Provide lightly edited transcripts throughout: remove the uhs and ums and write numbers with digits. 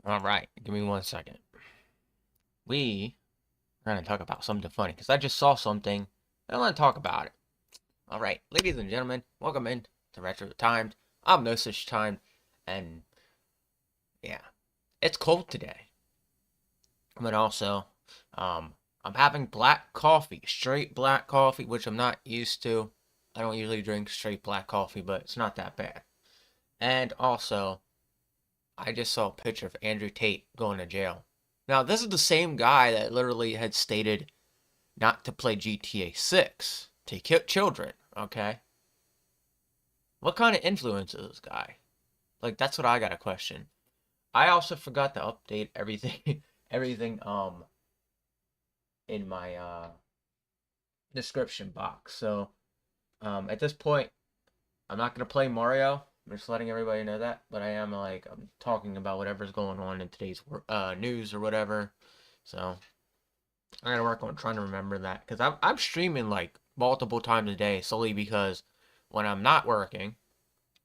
All right, give me 1 second. We are going to talk about something funny because I just saw something and I want to talk about it. All right, ladies and gentlemen, welcome in to Retro Times. I'm No Such Time, and yeah, it's cold today. But also, um, I'm having black coffee, straight black coffee, which I'm not used to. I don't usually drink straight black coffee, but it's not that bad. And also, I just saw a picture of Andrew Tate going to jail. Now, this is the same guy that literally had stated not to play GTA 6 to kill children, okay? What kind of influence is this guy? Like, that's what I got to question. I also forgot to update everything, everything, in my, description box. So, at this point, I'm not going to play Mario. I'm just letting everybody know that. But I am, like, I'm talking about whatever's going on in today's, news or whatever. So, I gotta work on trying to remember that because I'm streaming like multiple times a day solely because when I'm not working,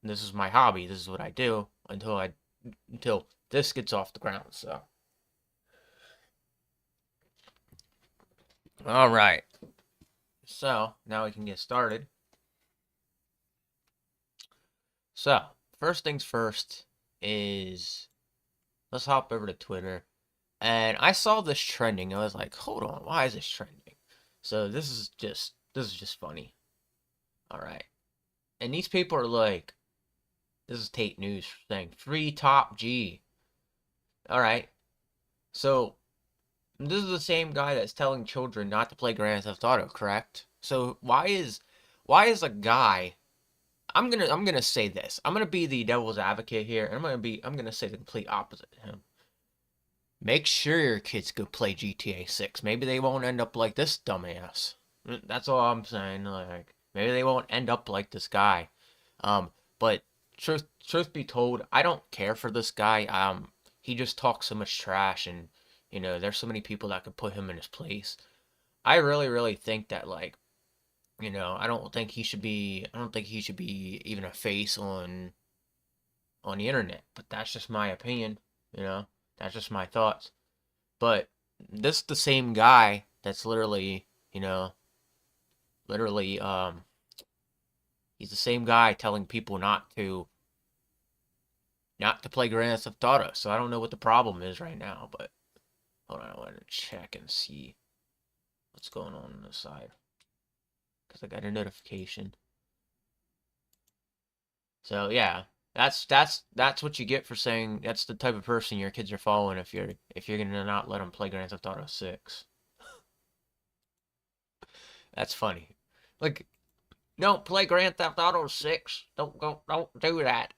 this is my hobby. This is what I do until this gets off the ground. So, all right. So now we can get started. So first things first is let's hop over to Twitter, and I saw this trending. I was like, hold on, why is this trending? So this is just funny. All right, and these people are like, this is Tate News saying free top G. All right. So this is the same guy that's telling children not to play Grand Theft Auto, correct? So why is a guy I'm gonna say this. I'm gonna be the devil's advocate here, and I'm gonna say the complete opposite to him. Make sure your kids go play GTA 6. Maybe they won't end up like this dumbass. That's all I'm saying. Like maybe they won't end up like this guy. But truth be told, I don't care for this guy. He just talks so much trash, and there's so many people that could put him in his place. I really think that like, I don't think he should be even a face on the internet. But that's just my opinion. You know, that's just my thoughts. But this is the same guy that's literally, he's the same guy telling people not to play Grand Theft Auto. So I don't know what the problem is right now, but hold on, I want to check and see what's going on the side because I got a notification. So yeah, that's what you get for saying that's the type of person your kids are following if you're gonna not let them play Grand Theft Auto 6. That's funny. Like, don't play Grand Theft Auto 6. Don't do that.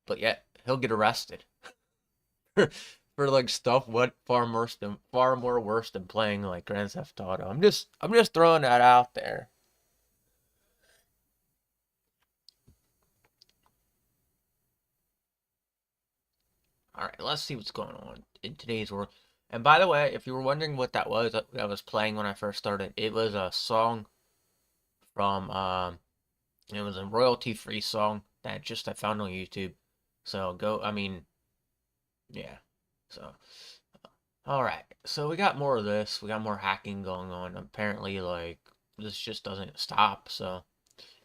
But yet he'll get arrested for like stuff what far more worse than playing like Grand Theft Auto. I'm just throwing that out there. All right, let's see what's going on in today's world. And by the way, if you were wondering what that was that I was playing when I first started, it was a song from it was a royalty free song that just I found on YouTube. So go, I mean, yeah. So all right. So we got more of this. We got more hacking going on. Apparently, like this just doesn't stop. So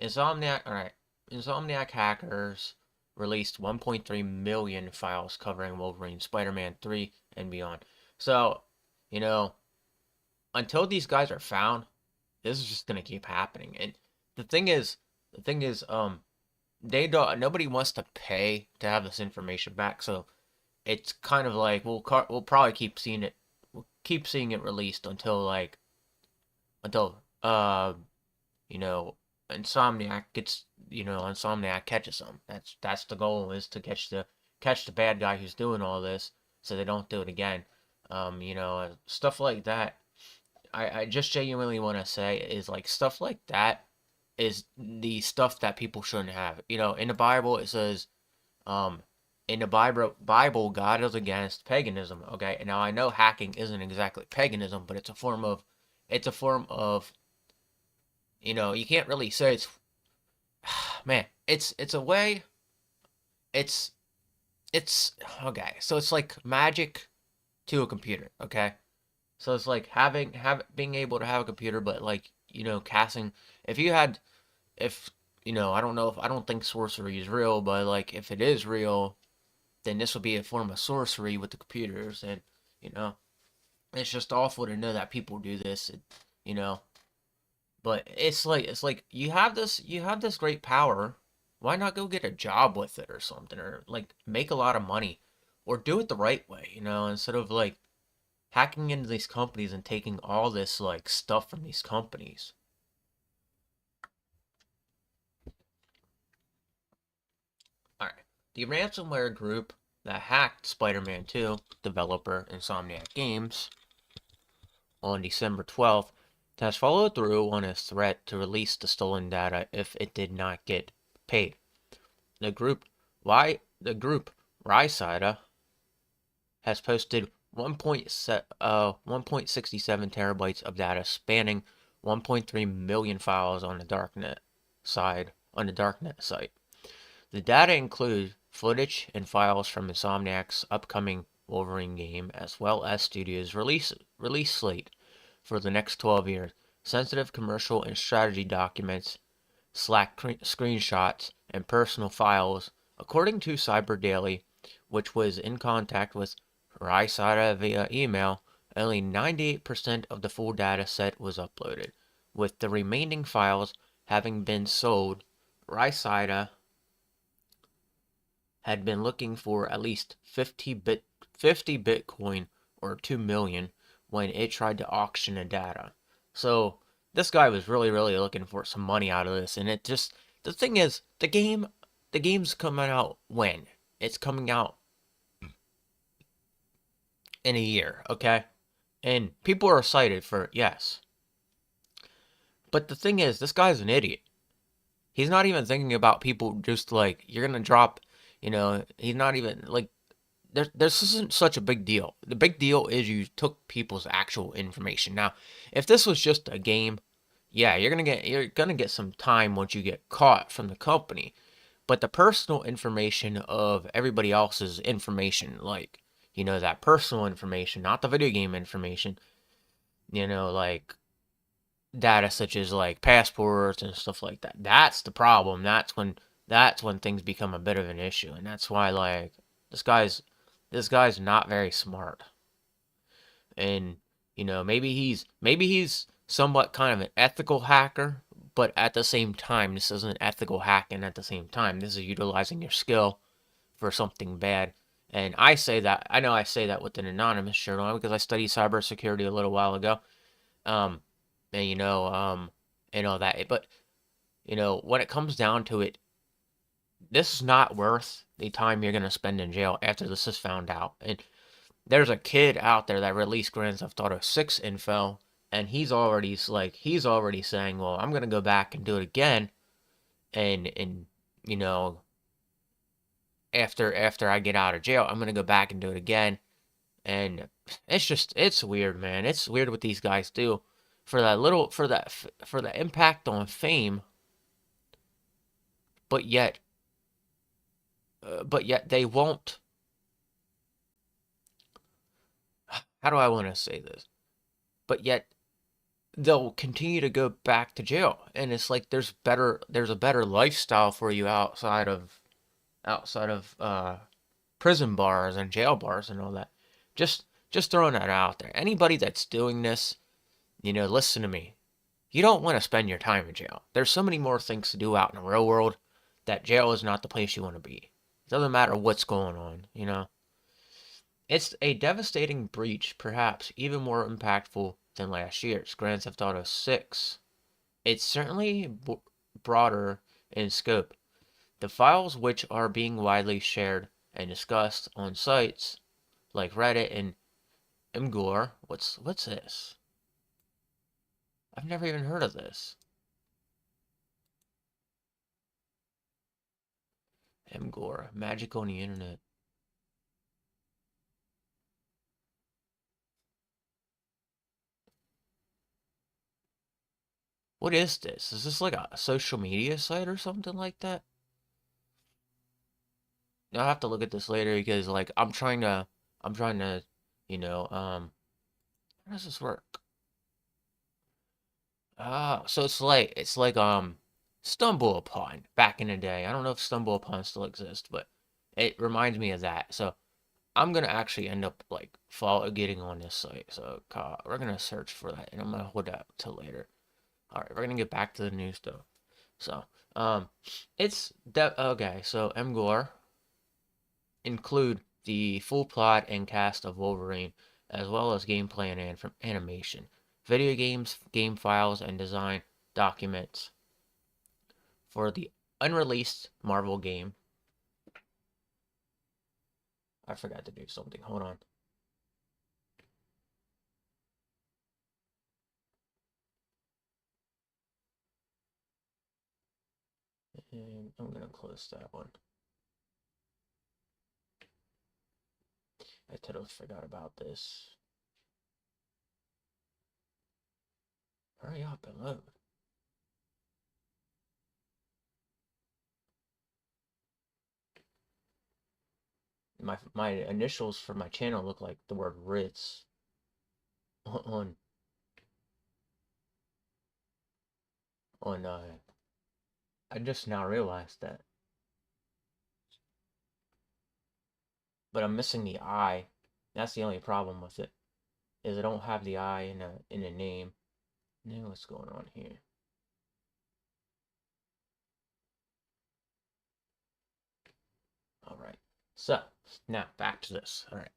Insomniac, all right. Insomniac hackers released 1.3 million files covering Wolverine, Spider-Man 3, and beyond. So, you know, until these guys are found, this is just gonna keep happening. And the thing is, the thing is, they don't. Nobody wants to pay to have this information back. So it's kind of like we'll probably keep seeing it. We'll keep seeing it released until you know Insomniac catches them. That's the goal is to catch the bad guy who's doing all this so they don't do it again. Stuff like that. I just genuinely want to say is like stuff like that is the stuff that people shouldn't have. In the Bible it says, um, in the Bible, God is against paganism. Okay, and now I know hacking isn't exactly paganism, but it's a form of you can't really say it's man. It's a way. It's it's okay. So it's like magic to a computer. Okay, so it's like being able to have a computer, but like casting. If you had if I don't know if I don't think sorcery is real, but like if it is real, then this would be a form of sorcery with the computers, and you know it's just awful to know that people do this, you know. But it's like you have this great power. Why not go get a job with it or something, or like make a lot of money, or do it the right way, instead of like hacking into these companies and taking all this like stuff from these companies. All right, the ransomware group that hacked Spider-Man 2 developer Insomniac Games on December 12th has followed through on its threat to release the stolen data if it did not get paid. The group the group Rysida has posted 1.67 terabytes of data spanning 1.3 million files on the darknet site. The data include footage and files from Insomniac's upcoming Wolverine game, as well as studio's release slate for the next 12 years, sensitive commercial and strategy documents, Slack screenshots, and personal files. According to Cyber Daily, which was in contact with Rysada via email, only 98% of the full data set was uploaded, with the remaining files having been sold. Rysada had been looking for at least 50 Bitcoin or 2 million when it tried to auction the data. So this guy was really, really looking for some money out of this, and the thing is, the game's coming out when? It's coming out in a year, okay? And people are excited for it, yes. But the thing is, this guy's an idiot. He's not even thinking about people just like, you're gonna drop, he's not even like, this isn't such a big deal. The big deal is you took people's actual information. Now, if this was just a game, yeah, you're gonna get some time once you get caught from the company. But the personal information of everybody else's information, like, that personal information, not the video game information, like data such as like passports and stuff like that. That's the problem. That's when things become a bit of an issue, and that's why like this guy's this guy's not very smart. And maybe he's somewhat kind of an ethical hacker, but at the same time this isn't ethical hacking at the same time. This is utilizing your skill for something bad. And I know I say that with an anonymous shirt on because I studied cybersecurity a little while ago. Um, and and all that. But when it comes down to it, this is not worth the time you're gonna spend in jail after this is found out. And there's a kid out there that released Grand Theft Auto 6 info, and he's already saying, "Well, I'm gonna go back and do it again." And you know, after I get out of jail, I'm gonna go back and do it again. And it's weird, man. It's weird what these guys do for that little for the impact on fame, but yet they won't. How do I want to say this? But yet they'll continue to go back to jail, and it's like there's a better lifestyle for you outside of prison bars and jail bars and all that. Just throwing that out there. Anybody that's doing this, listen to me. You don't want to spend your time in jail. There's so many more things to do out in the real world that jail is not the place you want to be. It doesn't matter what's going on. It's a devastating breach, perhaps even more impactful than last year's Grand Theft Auto 6. It's certainly broader in scope. The files, which are being widely shared and discussed on sites like Reddit and Imgur. What's this? I've never even heard of this. Imgur, magic on the internet. What is this? Is this like a social media site or something like that? I'll have to look at this later because like I'm trying to, you know, how does this work? So it's like Stumble Upon back in the day. I don't know if Stumble Upon still exists, but it reminds me of that. So I'm gonna actually end up like follow getting on this site. So we're gonna search for that, and I'm gonna hold that till later. All right, we're gonna get back to the news though. So okay. So MGOR include the full plot and cast of Wolverine, as well as gameplay and animation, video games, game files, and design documents for the unreleased Marvel game. I forgot to do something. Hold on. And I'm gonna close that one. I totally forgot about this. Hurry up and load. My initials for my channel look like the word Ritz on on I just now realized that. But I'm missing the I. That's the only problem with it. Is I don't have the I in a name. Now what's going on here? All right. So now back to this. All right.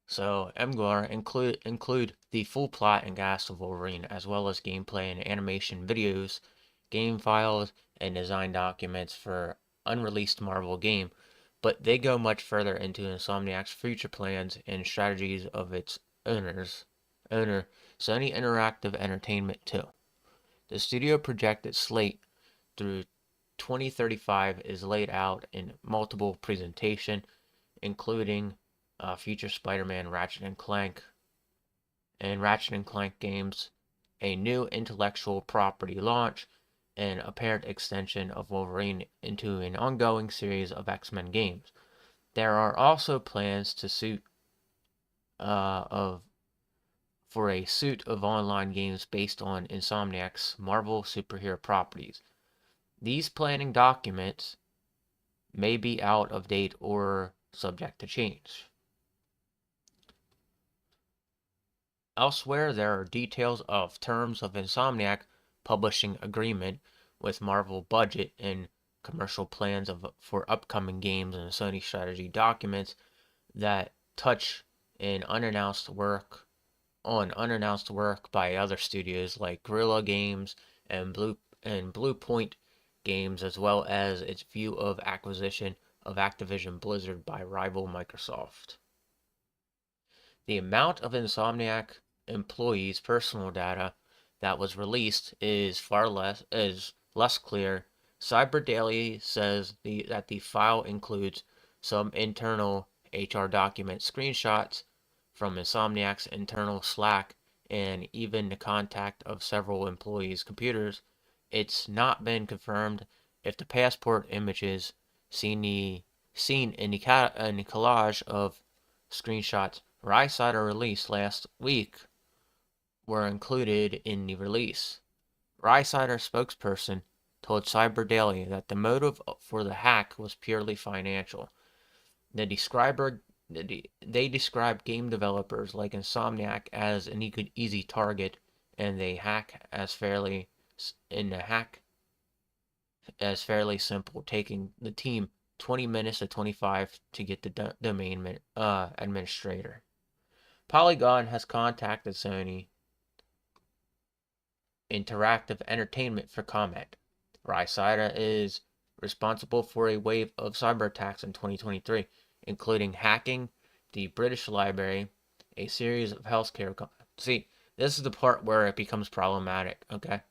So MGOR include the full plot and cast of Wolverine, as well as gameplay and animation videos, game files, and design documents for unreleased Marvel game. But they go much further into Insomniac's future plans and strategies of its owner, Sony Interactive Entertainment too. The studio projected slate through 2035 is laid out in multiple presentation, including future Spider-Man, Ratchet and Clank games, a new intellectual property launch, and apparent extension of Wolverine into an ongoing series of X-Men games. There are also plans to of for a suite of online games based on Insomniac's Marvel superhero properties. These planning documents may be out of date or subject to change. Elsewhere, there are details of terms of Insomniac publishing agreement with Marvel budget and commercial plans for upcoming games and Sony strategy documents that touch in unannounced work by other studios like Guerrilla Games and Bluepoint Games, as well as its view of acquisition of Activision Blizzard by rival Microsoft. The amount of Insomniac employees' personal data that was released is less clear. Cyber Daily says that the file includes some internal HR document screenshots from Insomniac's internal Slack and even the contact of several employees' computers. It's not been confirmed if the passport images seen in the collage of screenshots Rysider released last week were included in the release. Rysider spokesperson told Cyber Daily that the motive for the hack was purely financial. They described game developers like Insomniac as an easy target, and the hack as fairly simple, taking the team 20 minutes to 25 to get the domain administrator. Polygon has contacted Sony Interactive Entertainment for comment. Rysider is responsible for a wave of cyber attacks in 2023, including hacking the British Library, a series of healthcare. See, this is the part where it becomes problematic, okay?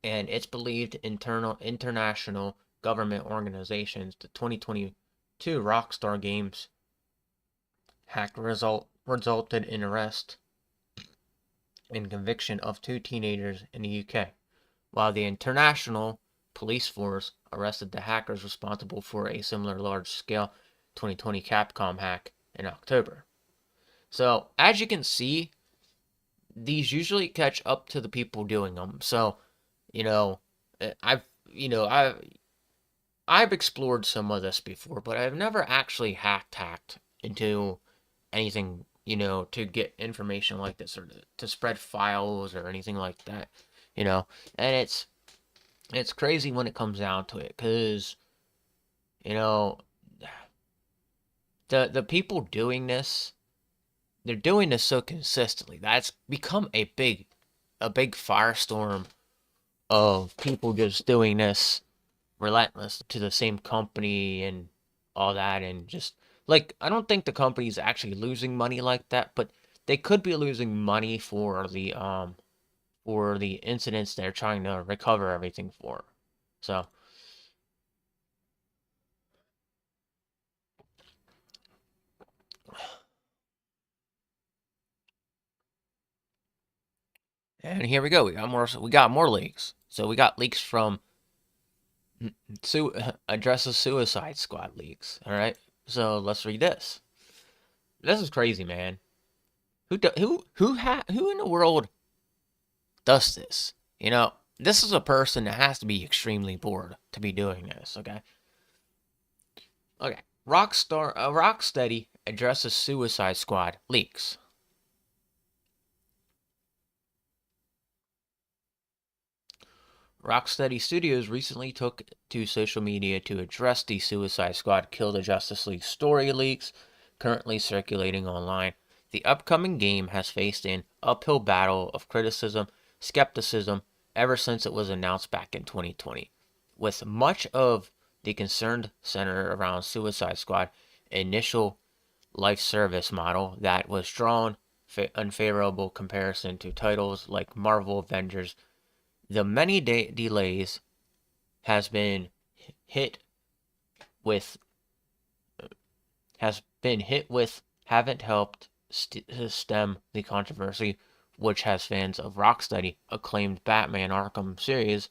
And it's believed international government organizations, the 2022 Rockstar Games hack resulted in arrest and conviction of two teenagers in the UK, while the international police force arrested the hackers responsible for a similar large-scale 2020 Capcom hack in October. So, as you can see, these usually catch up to the people doing them. So, you know, I've you know I've explored some of this before, but I've never actually hacked into anything, to get information like this or to spread files or anything like that, you know. And it's crazy when it comes down to it, because you know the people doing this, they're doing this so consistently that's become a big firestorm of people just doing this relentless to the same company and all that. And just like, I don't think the company's actually losing money like that, but they could be losing money for the incidents they're trying to recover everything for. So, and here we go. We got more leaks. So we got leaks from addresses Suicide Squad leaks. All right. So let's read this. This is crazy, man. Who in the world does this? This is a person that has to be extremely bored to be doing this. Okay. Okay. Rocksteady addresses Suicide Squad leaks. Rocksteady Studios recently took to social media to address the Suicide Squad Kill the Justice League story leaks currently circulating online. The upcoming game has faced an uphill battle of criticism, skepticism, ever since it was announced back in 2020, with much of the concern centered around Suicide Squad initial life service model that was drawn unfavorable comparison to titles like Marvel Avengers. The many delays has been hit with haven't helped stem the controversy, which has fans of Rocksteady acclaimed Batman Arkham series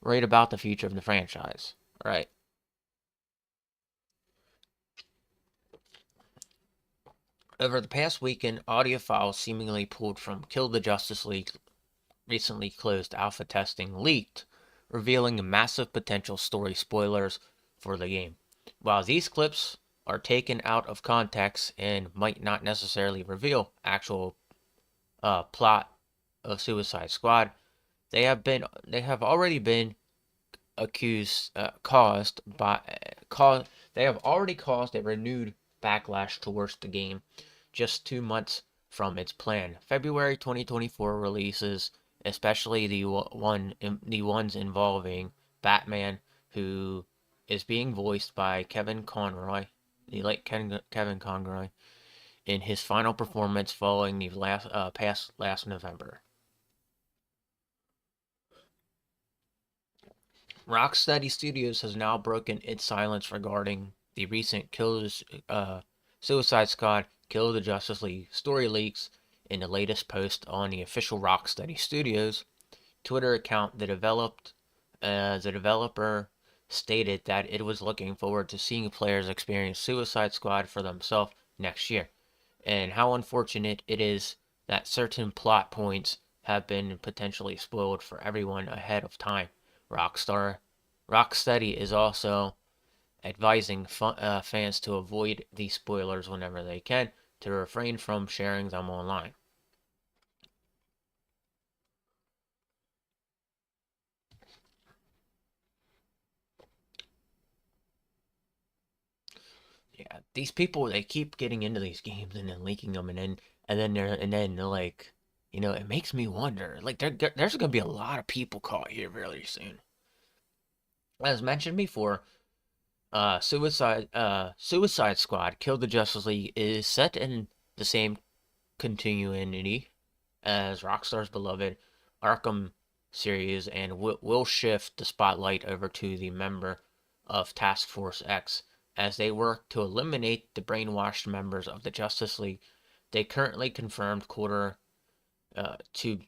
right about the future of the franchise. Right. Over the past weekend, audio files seemingly pulled from Kill the Justice League recently closed alpha testing leaked, revealing massive potential story spoilers for the game. While these clips are taken out of context and might not necessarily reveal actual plot of Suicide Squad, they have already been accused caused by cause they have already caused a renewed backlash towards the game just 2 months from its planned February 2024 releases, especially the ones involving Batman, who is being voiced by Kevin Conroy, the late Kevin Conroy, in his final performance following the last November. Rocksteady Studios has now broken its silence regarding the recent Suicide Squad Kill the Justice League story leaks. In the latest post on the official Rocksteady Studios Twitter account, the developer stated that it was looking forward to seeing players experience Suicide Squad for themselves next year, and how unfortunate it is that certain plot points have been potentially spoiled for everyone ahead of time. Rockstar Rocksteady is also advising fans to avoid these spoilers whenever they can, to refrain from sharing them online. Yeah, these people, they keep getting into these games and then leaking them, and then they're like, it makes me wonder. Like, there's gonna be a lot of people caught here really soon. As mentioned before, Suicide Squad Kill the Justice League is set in the same continuity as Rockstar's beloved Arkham series, and will shift the spotlight over to the member of Task Force X as they work to eliminate the brainwashed members of the Justice League. They currently confirmed quarter to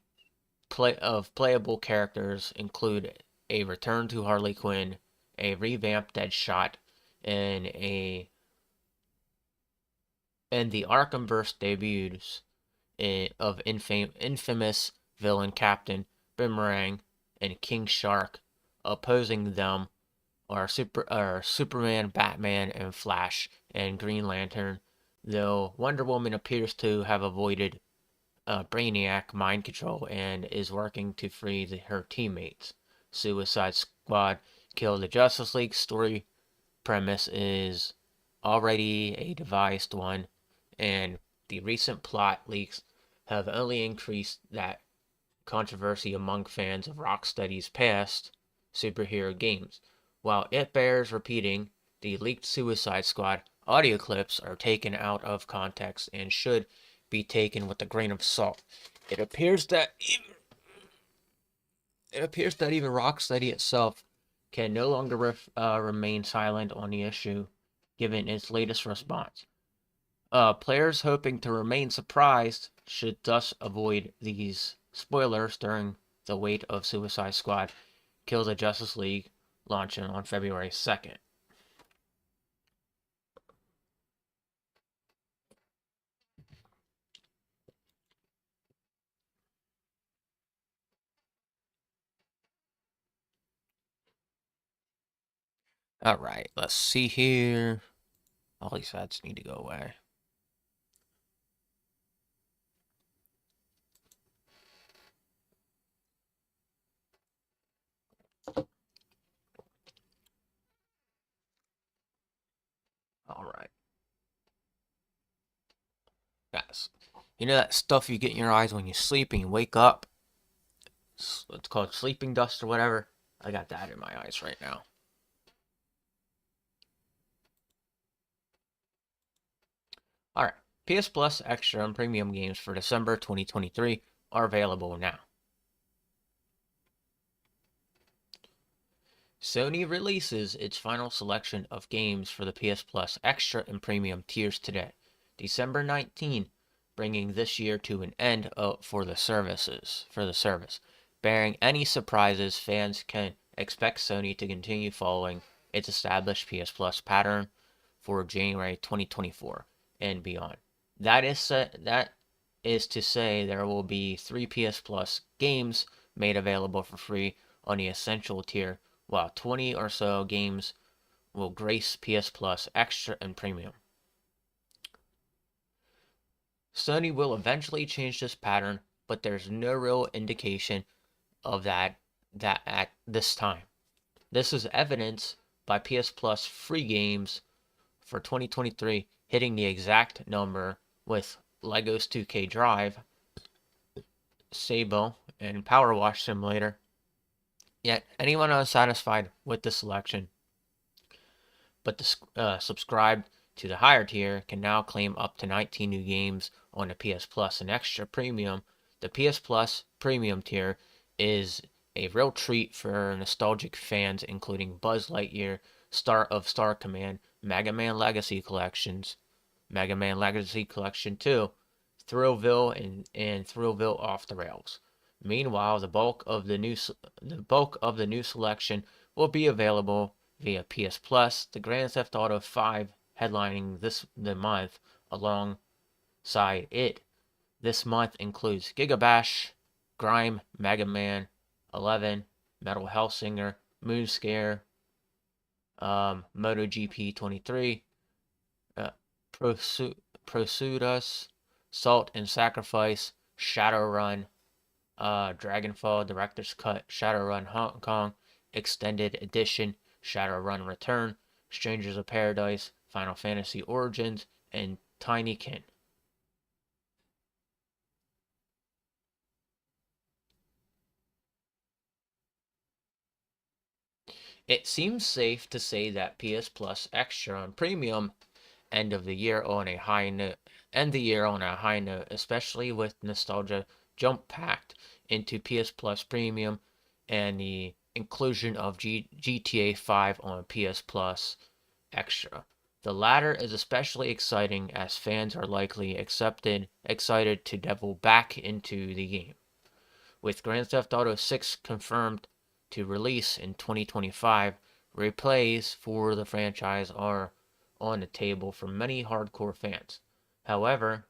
playable characters include a return to Harley Quinn a revamped Deadshot, and the Arkhamverse debuts of infamous villain Captain Boomerang and King Shark. Opposing them are Superman, Batman, and Flash, and Green Lantern. Though Wonder Woman appears to have avoided Brainiac mind control and is working to free her teammates. Suicide Squad Kill the Justice League story premise is already a devised one, and the recent plot leaks have only increased that controversy among fans of Rocksteady's past superhero games. While it bears repeating, the leaked Suicide Squad audio clips are taken out of context and should be taken with a grain of salt. It appears that even Rocksteady itself can no longer remain silent on the issue, given its latest response. Players hoping to remain surprised should thus avoid these spoilers during the wait of Suicide Squad Kill the Justice League launching on February 2nd. Alright, let's see here. All these ads need to go away. Alright. Guys, you know that stuff you get in your eyes when you sleep and you wake up? It's called sleeping dust or whatever. I got that in my eyes right now. Alright, PS Plus Extra and Premium games for December 2023 are available now. Sony releases its final selection of games for the PS Plus Extra and Premium tiers today, December 19, bringing this year to an end for the service. Bearing any surprises, fans can expect Sony to continue following its established PS Plus pattern for January 2024 and beyond. That is to say there will be 3 PS Plus games made available for free on the Essential tier, while 20 or so games will grace PS Plus Extra and Premium. Sony will eventually change this pattern, but there's no real indication of that at this time. This is evidenced by PS Plus free games for 2023 hitting the exact number with Lego's 2K Drive, Sable, and Power Wash Simulator. Yet, anyone unsatisfied with the selection but subscribed to the higher tier can now claim up to 19 new games on the PS Plus and Extra Premium. The PS Plus Premium tier is a real treat for nostalgic fans, including Buzz Lightyear, Star Command, Mega Man Legacy Collections, Mega Man Legacy Collection 2, Thrillville, and Thrillville Off the Rails. Meanwhile, the bulk of the new selection will be available via PS Plus. The Grand Theft Auto 5 headlining the month alongside it. This month includes Gigabash, Grime, Mega Man 11, Metal Hellsinger, Moonscare, MotoGP 23, Prosudus, Salt and Sacrifice, Shadowrun, Dragonfall Director's Cut, Shadowrun Hong Kong, Extended Edition, Shadowrun Return, Strangers of Paradise, Final Fantasy Origins, and Tinykin. It seems safe to say that PS Plus Extra and Premium end the year on a high note, especially with nostalgia jump packed into PS Plus Premium and the inclusion of GTA 5 on PS Plus Extra. The latter is especially exciting as fans are likely excited to delve back into the game. With Grand Theft Auto 6 confirmed to release in 2025, replays for the franchise are on the table for many hardcore fans. However,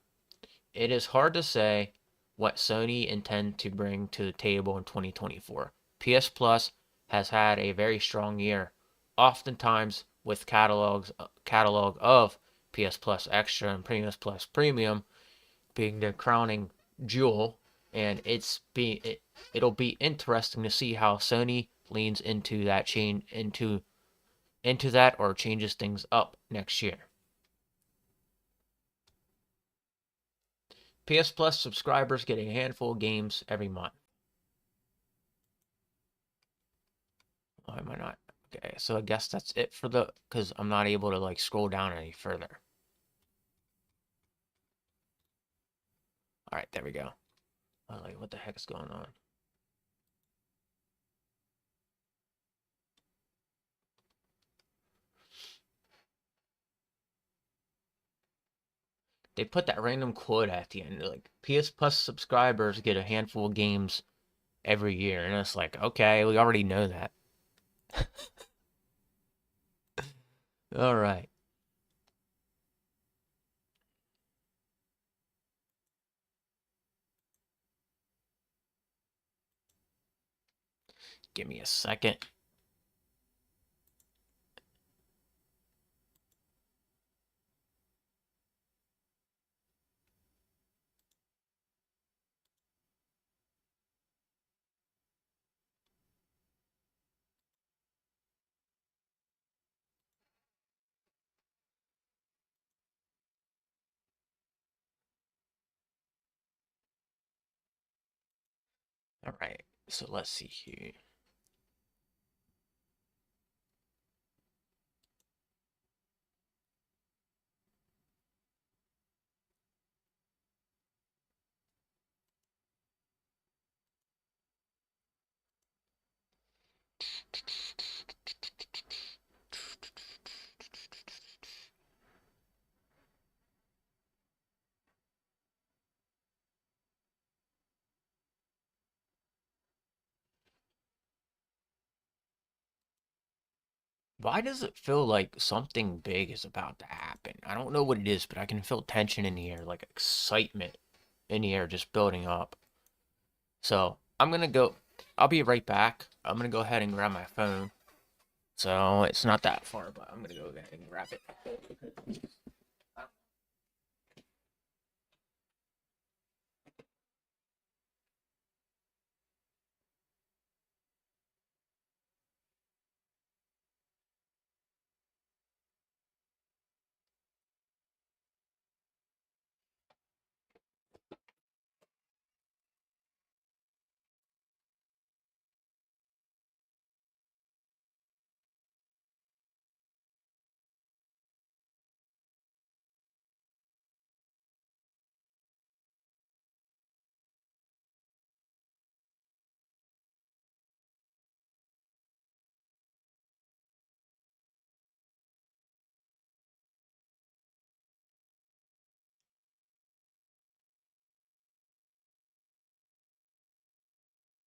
it is hard to say what Sony intend to bring to the table in 2024. PS Plus has had a very strong year, oftentimes with catalog of PS Plus Extra and PS Plus Premium being the crowning jewel, and it'll be interesting to see how Sony leans into that chain into that or changes things up next year. PS Plus subscribers get a handful of games every month. Why am I not? Okay, so I guess that's it for because I'm not able to like scroll down any further. All right, there we go. I'm like, what the heck is going on? They put that random quote at the end. They're like, PS Plus subscribers get a handful of games every year. And it's like, okay, we already know that. All right. Give me a second. All right. So let's see here. Why does it feel like something big is about to happen? I don't know what it is, but I can feel tension in the air, like excitement in the air just building up. So I'm gonna go. I'll be right back. I'm gonna go ahead and grab my phone. So it's not that far, but I'm gonna go ahead and grab it.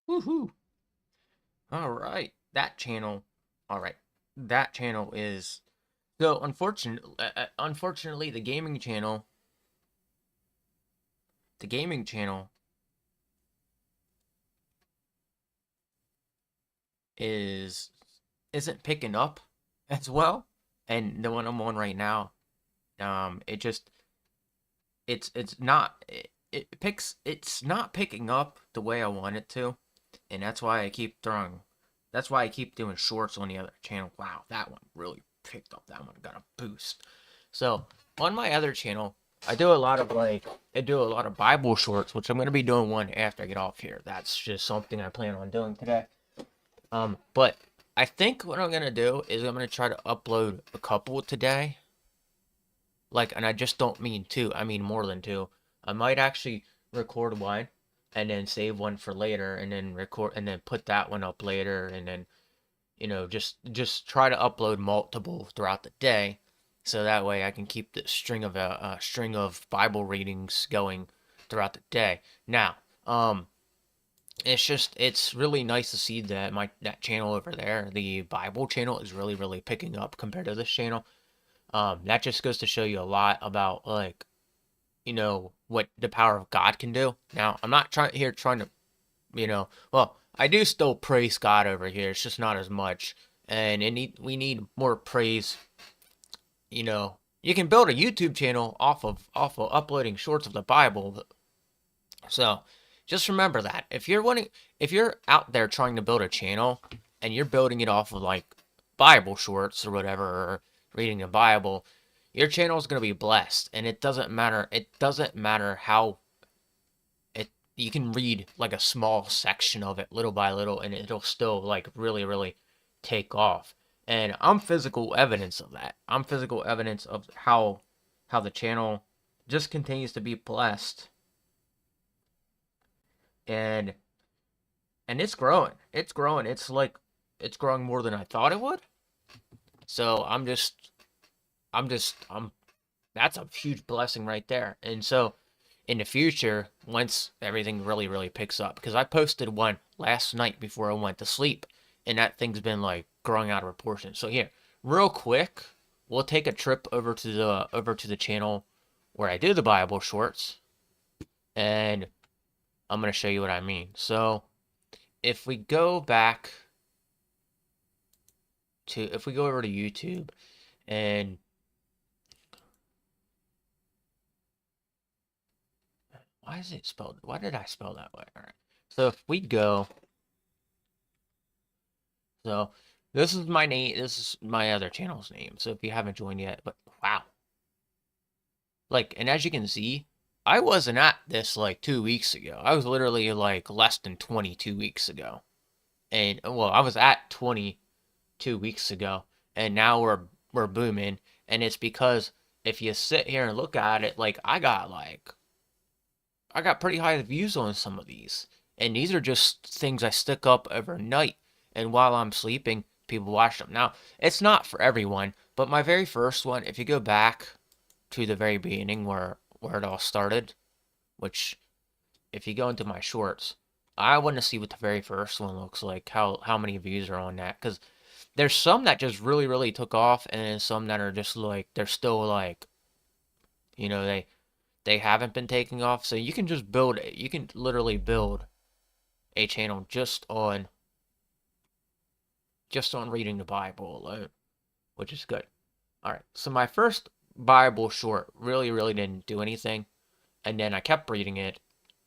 Woohoo! All right, that channel. All right, that channel is so unfortunately, the gaming channel is isn't picking up as well, and the one I'm on right now, it just it's not it's not picking up the way I want it to, and that's why I keep doing shorts on the other channel. Wow, that one really picked up. That one got a boost. So on my other channel, I do a lot of Bible shorts, which I'm gonna be doing one after I get off here. That's just something I plan on doing today. But I think what I'm gonna do is I'm gonna try to upload a couple today. Like, and I just don't mean two. I mean more than two. I might actually record one and then save one for later and then record and then put that one up later and then just try to upload multiple throughout the day so that way I can keep the string of Bible readings going throughout the day. Now, it's really nice to see that that channel over there, the Bible channel, is really really picking up compared to this channel. That just goes to show you a lot about, like, what the power of God can do. Now, I'm not trying to, well, I do still praise God over here. It's just not as much, and we need more praise. You can build a YouTube channel off of uploading shorts of the Bible. So just remember that if you're out there trying to build a channel and you're building it off of like Bible shorts or whatever, or reading the Bible, your channel is going to be blessed. And it doesn't matter. It doesn't matter how it, you can read like a small section of it little by little and it'll still like really, really take off. And I'm physical evidence of that. I'm physical evidence of how the channel just continues to be blessed, and it's growing. It's growing. It's growing more than I thought it would. So I'm that's a huge blessing right there. And so in the future, once everything really really picks up, because I posted one last night before I went to sleep, and that thing's been like growing out of proportion. So here, real quick, we'll take a trip over to the channel where I do the Bible shorts, and I'm gonna show you what I mean. So if we go back if we go over to YouTube, and why is it spelled? Why did I spell that way? All right. So if we go, so this is my name. This is my other channel's name. So if you haven't joined yet, but wow, like, and as you can see, I wasn't at this like 2 weeks ago. I was literally like less than 22 weeks ago, and well, I was at 22 weeks ago, and now we're booming, and it's because if you sit here and look at it, like I got pretty high views on some of these. And these are just things I stick up overnight. And while I'm sleeping, people watch them. Now, it's not for everyone, but my very first one, if you go back to the very beginning where it all started, which if you go into my shorts, I want to see what the very first one looks like, how many views are on that. Because there's some that just really, really took off, and then some that are just like, they're still like, you know, they haven't been taking off. So you can just build it. You can literally build a channel just on reading the Bible alone, which is good. All right. So my first Bible short really really didn't do anything, and then I kept reading it,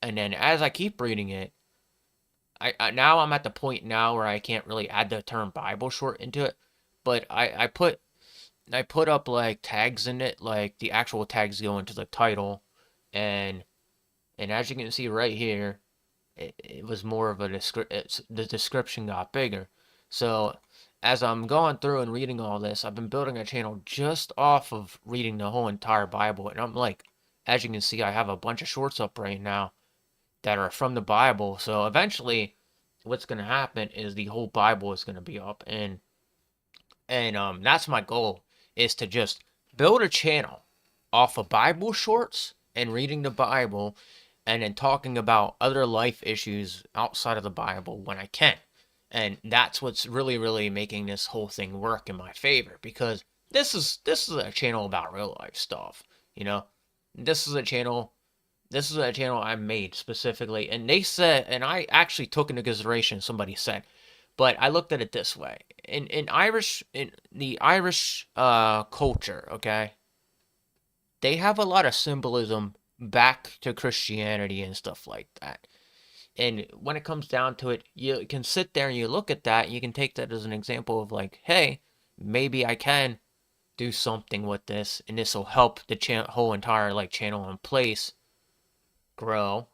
and then as I keep reading it, I now I'm at the point now where I can't really add the term Bible short into it, but I put up like tags in it, like the actual tags go into the title, and as you can see right here, it was more of a the description got bigger. So as I'm going through and reading all this, I've been building a channel just off of reading the whole entire Bible. And I'm like, as you can see, I have a bunch of shorts up right now that are from the Bible. So eventually what's going to happen is the whole Bible is going to be up. And that's my goal, is to just build a channel off of Bible shorts and reading the Bible, and then talking about other life issues outside of the Bible when I can. And that's what's really really making this whole thing work in my favor, because this is a channel about real life stuff, you know. This is a channel this is a channel I made specifically, and they said, and I actually took into consideration somebody said, but I looked at it this way. In the Irish culture, okay, they have a lot of symbolism back to Christianity and stuff like that. And when it comes down to it, you can sit there and you look at that, and you can take that as an example of like, hey, maybe I can do something with this, and this will help the whole entire like channel in place grow,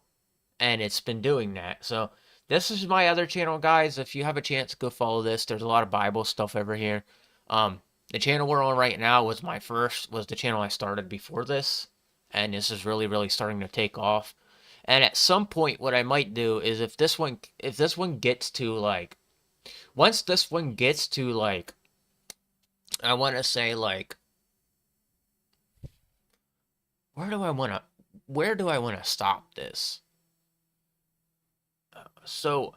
and it's been doing that. So this is my other channel, guys. If you have a chance, go follow this. There's a lot of Bible stuff over here. The channel we're on right now was the channel I started before this, and this is really really starting to take off. And at some point, what I might do is, if this one gets to like, once this one gets to like, I want to say like, where do I want to, where do I want to stop this? So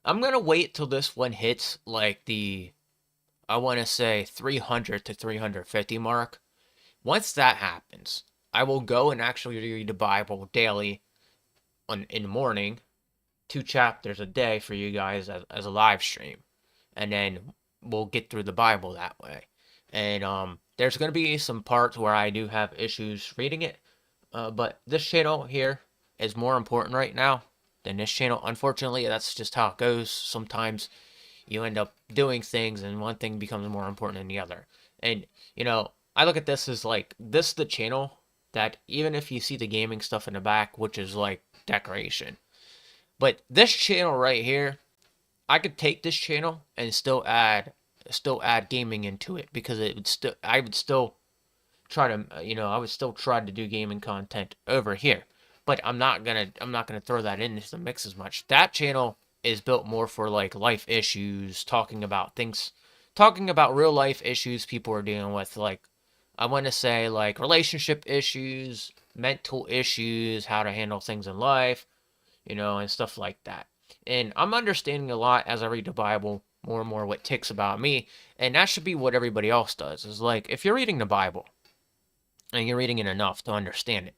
I'm gonna wait till this one hits like the, I want to say 300 to 350 mark. Once that happens, I will go and actually read the Bible daily in the morning, 2 chapters a day for you guys as a live stream, and then we'll get through the Bible that way. And there's gonna be some parts where I do have issues reading it, but this channel here is more important right now than this channel. Unfortunately, that's just how it goes. Sometimes you end up doing things and one thing becomes more important than the other. And, I look at this as like, this is the channel that even if you see the gaming stuff in the back, which is like decoration, but this channel right here, I could take this channel and still add gaming into it because I would still try to, I would still try to do gaming content over here. But I'm not gonna throw that into the mix as much. That channel is built more for like life issues, talking about real life issues people are dealing with, like I want to say like relationship issues, mental issues, how to handle things in life, and stuff like that. And I'm understanding a lot as I read the Bible more and more what ticks about me, and that should be what everybody else does. Is like if you're reading the Bible and you're reading it enough to understand it,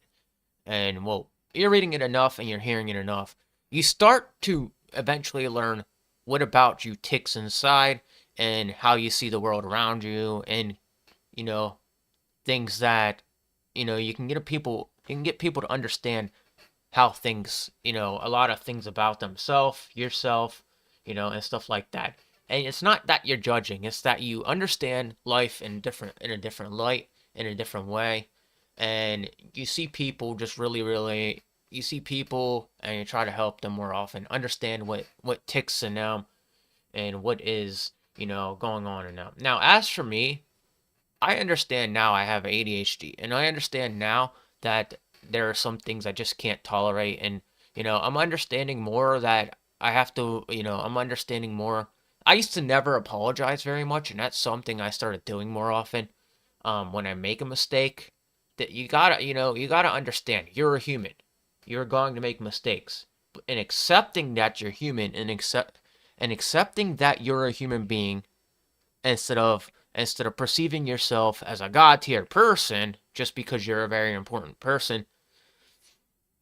and well, you're reading it enough and you're hearing it enough, you start to eventually learn what about you ticks inside and how you see the world around you, and you know things that you can get people to understand how things, a lot of things about themselves, yourself, and stuff like that. And it's not that you're judging, it's that you understand life in a different light, in a different way. And you see people just really, really, you see people and you try to help them more often, understand what ticks in them and what is, going on in them. Now, as for me, I understand now I have ADHD, and I understand now that there are some things I just can't tolerate, and I'm understanding more that I have to, I'm understanding more. I used to never apologize very much, and that's something I started doing more often. When I make a mistake, that you gotta understand you're a human. You're going to make mistakes, and accepting that you're human, and accepting that you're a human being instead of perceiving yourself as a god tier person just because you're a very important person,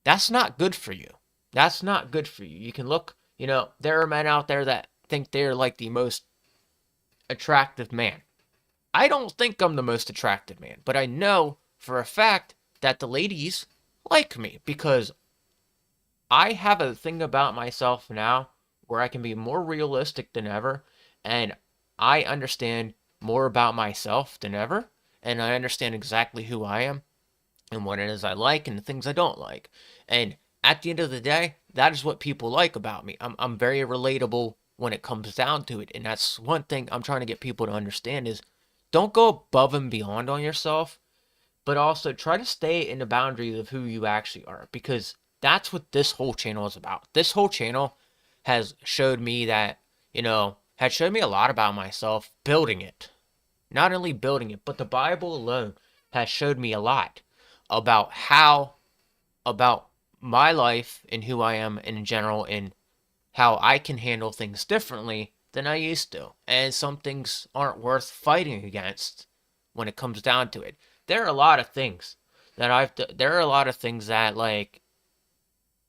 that's not good for you. That's not good for you. You can look, there are men out there that think they're like the most attractive man. I don't think I'm the most attractive man, but I know for a fact that the ladies like me because I have a thing about myself now where I can be more realistic than ever, and I understand more about myself than ever, and I understand exactly who I am and what it is I like and the things I don't like. And at the end of the day, that is what people like about me. I'm very relatable when it comes down to it, and that's one thing I'm trying to get people to understand is don't go above and beyond on yourself, but also try to stay in the boundaries of who you actually are, because that's what this whole channel is about. This whole channel has showed me that, had showed me a lot about myself building it. Not only building it, but the Bible alone has showed me a lot about about my life and who I am in general, and how I can handle things differently than I used to. And some things aren't worth fighting against when it comes down to it. There are a lot of things there are a lot of things that like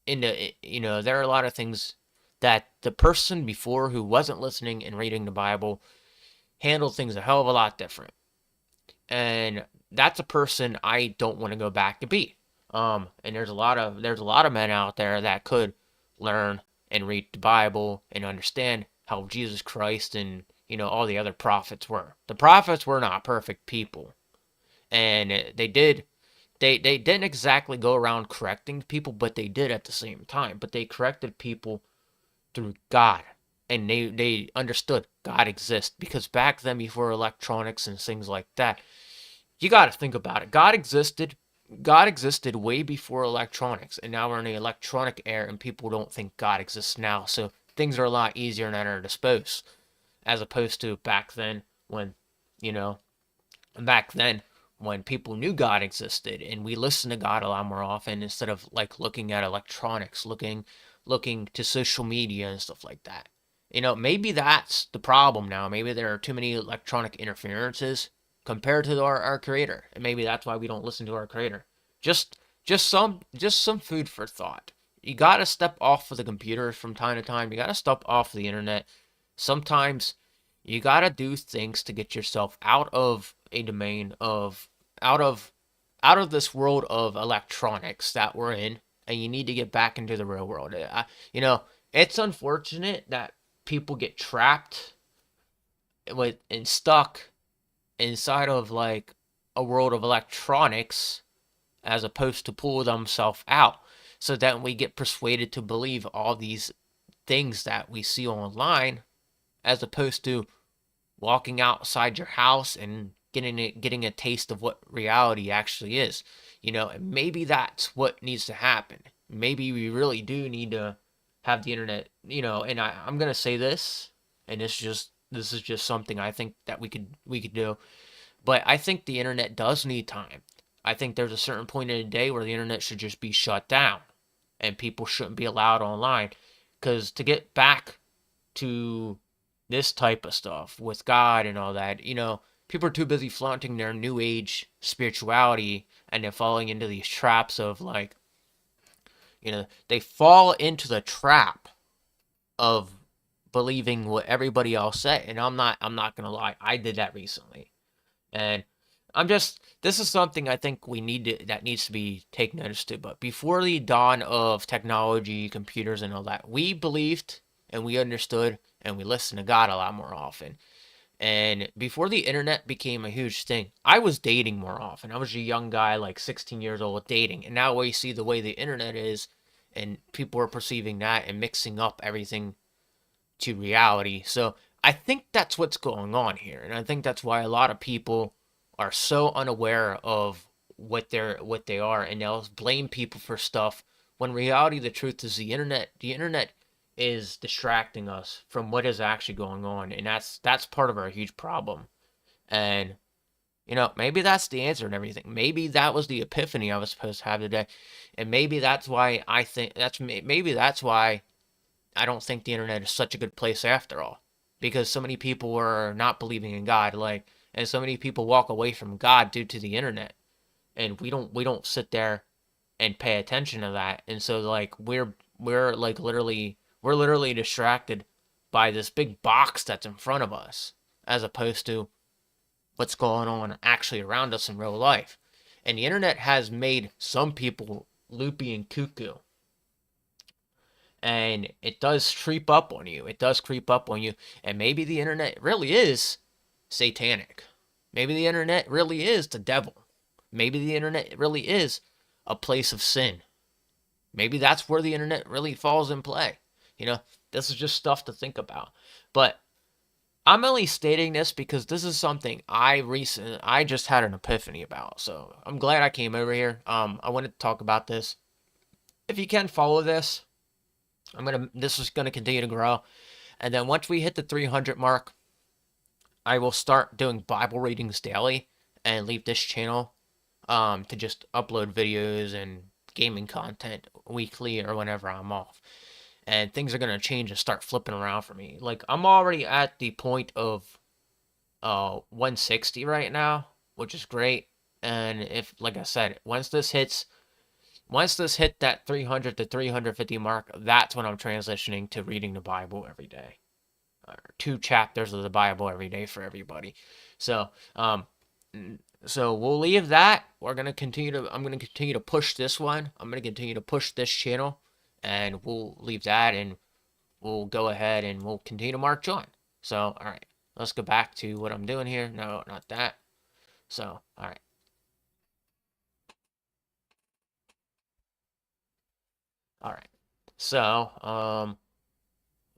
there are a lot of things that the person before who wasn't listening and reading the Bible handled things a hell of a lot different. And that's a person I don't want to go back to be. And there's a lot of men out there that could learn and read the Bible and understand how Jesus Christ and all the other prophets were. The prophets were not perfect people, and they didn't exactly go around correcting people, but they did at the same time. But they corrected people through God, and they understood God exists, because back then, before electronics and things like that, you got to think about it. God existed way before electronics, and now we're in the electronic era, and people don't think God exists now. So things are a lot easier at our disposal, as opposed to back then when, you know, back then when people knew God existed, and we listened to God a lot more often instead of like looking at electronics, looking to social media and stuff like that. Maybe that's the problem now. Maybe there are too many electronic interferences compared to our creator, and maybe that's why we don't listen to our creator. Just just some food for thought. You gotta step off of the computer from time to time. You gotta step off the internet. Sometimes you gotta do things to get yourself out of a domain of out of out of this world of electronics that we're in, and you need to get back into the real world. You know, it's unfortunate that people get trapped with and stuck inside of like a world of electronics as opposed to pull themselves out, so that we get persuaded to believe all these things that we see online, as opposed to walking outside your house and getting a taste of what reality actually is. And maybe that's what needs to happen. Maybe we really do need to have the internet. And I'm gonna say this, and this is just something I think that we could do. But I think the internet does need time. I think there's a certain point in the day where the internet should just be shut down, and people shouldn't be allowed online. Because to get back to this type of stuff with God and all that, people are too busy flaunting their new age spirituality, and they're falling into these traps of like, they fall into the trap of believing what everybody else said. And I'm not gonna lie, I did that recently. And this is something I think that needs to be taken notice to. But before the dawn of technology, computers, and all that, we believed and we understood and we listened to God a lot more often. And before the internet became a huge thing, I was dating more often. I was a young guy, like 16 years old, dating. And now we see the way the internet is, and people are perceiving that and mixing up everything to reality. So I think that's what's going on here, and I think that's why a lot of people are so unaware of what they are, and they'll blame people for stuff when reality, the truth is the internet is distracting us from what is actually going on, and that's part of our huge problem. And maybe that's the answer and everything. Maybe that was the epiphany I was supposed to have today, and maybe that's why maybe that's why I don't think the internet is such a good place after all, because so many people are not believing in God, and so many people walk away from God due to the internet, and we don't sit there and pay attention to that, and so like we're like literally distracted by this big box that's in front of us, as opposed to what's going on actually around us in real life. And the internet has made some people loopy and cuckoo, and it does creep up on you. It does creep up on you. And maybe the internet really is satanic. Maybe the internet really is the devil. Maybe the internet really is a place of sin. Maybe that's where the internet really falls in play. This is just stuff to think about. But I'm only stating this because this is something I just had an epiphany about. So I'm glad I came over here. I wanted to talk about this. If you can follow this, this is gonna continue to grow, and then once we hit the 300 mark, I will start doing Bible readings daily and leave this channel to just upload videos and gaming content weekly or whenever I'm off. And things are gonna change and start flipping around for me. Like, I'm already at the point of 160 right now, which is great. And if, like I said, once this hit that 300 to 350 mark, that's when I'm transitioning to reading the Bible every day. 2 chapters of the Bible every day for everybody. So, so we'll leave that. I'm gonna continue to push this one. I'm gonna continue to push this channel, and we'll leave that, and we'll go ahead and we'll continue to march on. So, all right, let's go back to what I'm doing here. No, not that. So, all right. All right. So,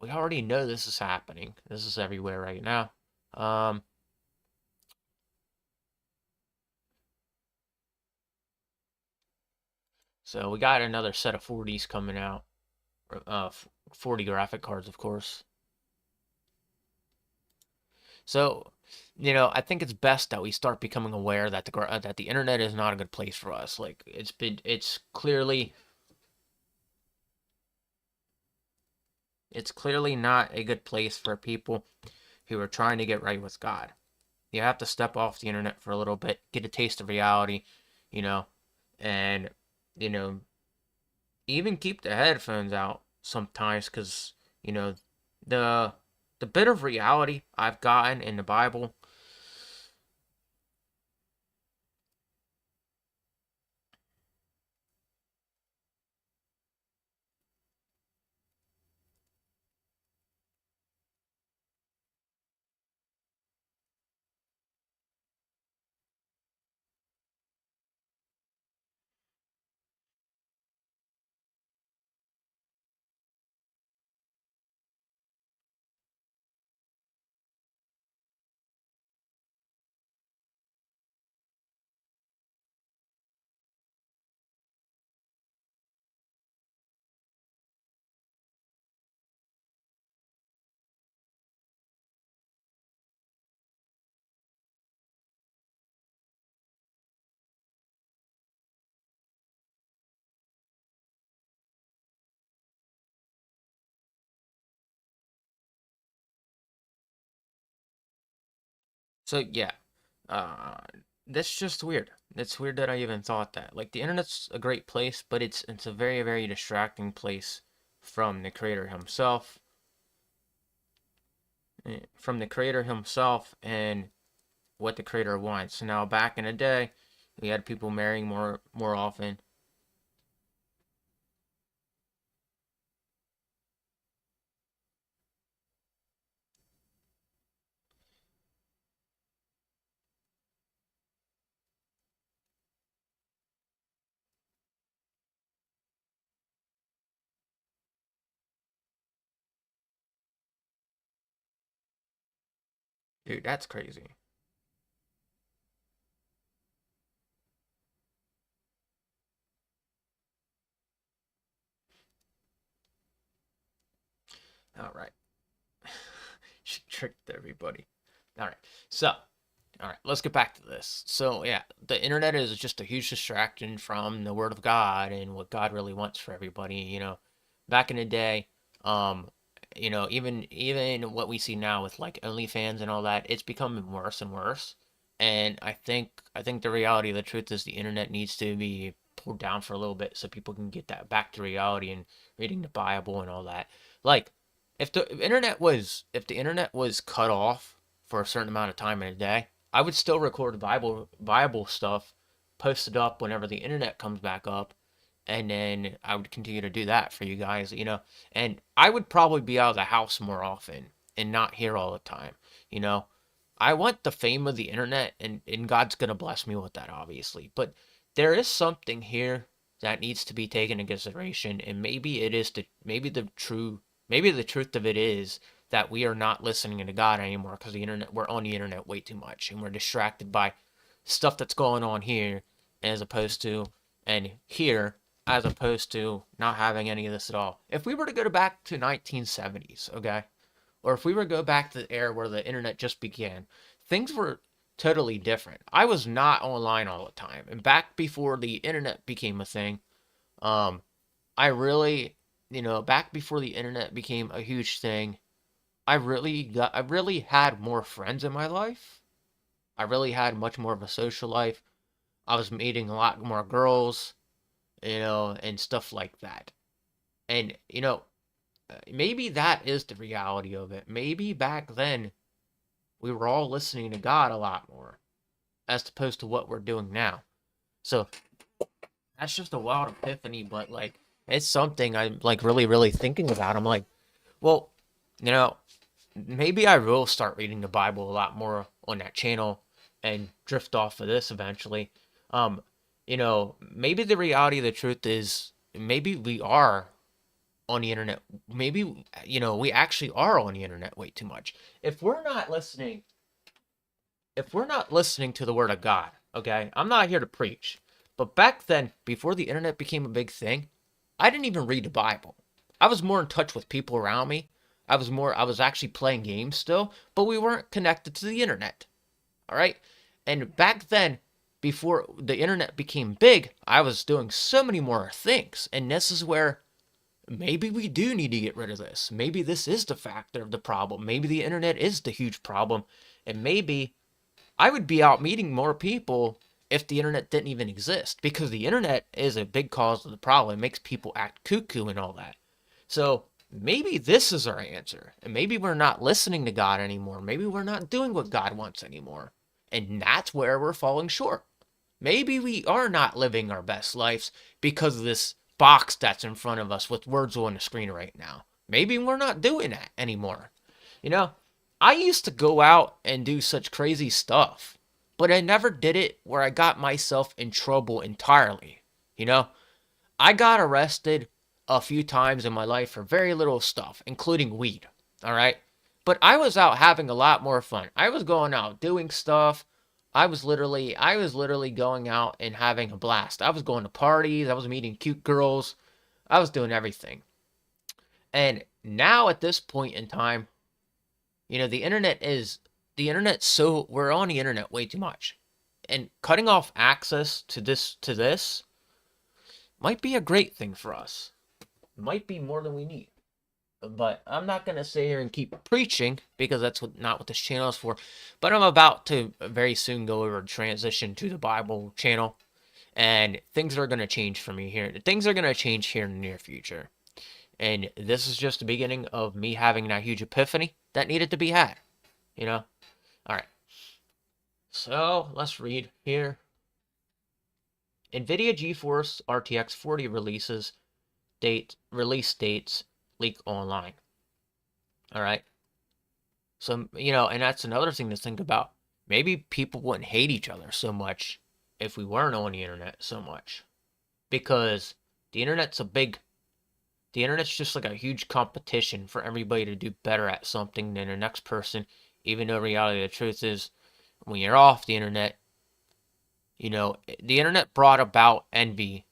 we already know this is happening. This is everywhere right now. So we got another set of 40s coming out. 40 graphic cards, of course. So, I think it's best that we start becoming aware that the internet is not a good place for us. Like, it's clearly It's clearly not a good place for people who are trying to get right with God. You have to step off the internet for a little bit, get a taste of reality, you know, and, you know, even keep the headphones out sometimes because, you know, the the bit of reality I've gotten in the Bible. So yeah, uh, that's just weird. It's weird that I even thought that. Like the internet's a great place, but it's a very very distracting place from the creator himself, from the creator himself, and what the creator wants. Now back in the day, we had people marrying more often. Dude, that's crazy. All right, she tricked everybody. All right, so all right, let's get back to this. So, yeah, the internet is just a huge distraction from the Word of God and what God really wants for everybody. Back in the day, um, even what we see now with like OnlyFans and all that, it's becoming worse and worse. And I think the reality of the truth is the internet needs to be pulled down for a little bit so people can get that back to reality and reading the Bible and all that. Like, if the internet was cut off for a certain amount of time in a day, I would still record Bible stuff, post it up whenever the internet comes back up, and then I would continue to do that for you guys. And I would probably be out of the house more often and not here all the time. You know, I want the fame of the internet, and God's gonna bless me with that, obviously. But there is something here that needs to be taken into consideration, and maybe the truth of it is that we are not listening to God anymore because we're on the internet way too much, and we're distracted by stuff that's going on here as opposed to and here as opposed to not having any of this at all. If we were to go back to 1970s, okay, or if we were to go back to the era where the internet just began, things were totally different. I was not online all the time, and back before the internet became a thing, um, I really, back before the internet became a huge thing, I really had more friends in my life. I really had much more of a social life. I was meeting a lot more girls, and stuff like that. And, maybe that is the reality of it. Maybe back then we were all listening to God a lot more as opposed to what we're doing now. So that's just a wild epiphany, but like it's something I'm like really, really thinking about. I'm like, well, you know, maybe I will start reading the Bible a lot more on that channel and drift off of this eventually. Maybe the reality of the truth is maybe we are on the internet. Maybe, we actually are on the internet way too much. If we're not listening, if we're not listening to the word of God, okay, I'm not here to preach. But back then, before the internet became a big thing, I didn't even read the Bible. I was more in touch with people around me. I was actually playing games still, but we weren't connected to the internet. All right. And back then, before the internet became big, I was doing so many more things. And this is where maybe we do need to get rid of this. Maybe this is the factor of the problem. Maybe the internet is the huge problem. And maybe I would be out meeting more people if the internet didn't even exist, because the internet is a big cause of the problem. It makes people act cuckoo and all that. So maybe this is our answer. And maybe we're not listening to God anymore. Maybe we're not doing what God wants anymore. And that's where we're falling short. Maybe we are not living our best lives because of this box that's in front of us with words on the screen right now. Maybe we're not doing that anymore. You know, I used to go out and do such crazy stuff, but I never did it where I got myself in trouble entirely. You know, I got arrested a few times in my life for very little stuff, including weed. All right. But I was out having a lot more fun. I was going out doing stuff. I was literally going out and having a blast. I was going to parties. I was meeting cute girls. I was doing everything. And now at this point in time, the internet, we're on the internet way too much. And cutting off access to this might be a great thing for us. Might be more than we need. But I'm not going to sit here and keep preaching, because that's not what this channel is for. But I'm about to very soon go over transition to the Bible channel. And things are going to change for me here. Things are going to change here in the near future. And this is just the beginning of me having that huge epiphany that needed to be had. You know? Alright. So, let's read here. NVIDIA GeForce RTX 40 release dates leak online. Alright? So, and that's another thing to think about. Maybe people wouldn't hate each other so much if we weren't on the internet so much. Because the internet's just like a huge competition for everybody to do better at something than the next person, even though reality, the truth is, when you're off the internet, the internet brought about envy,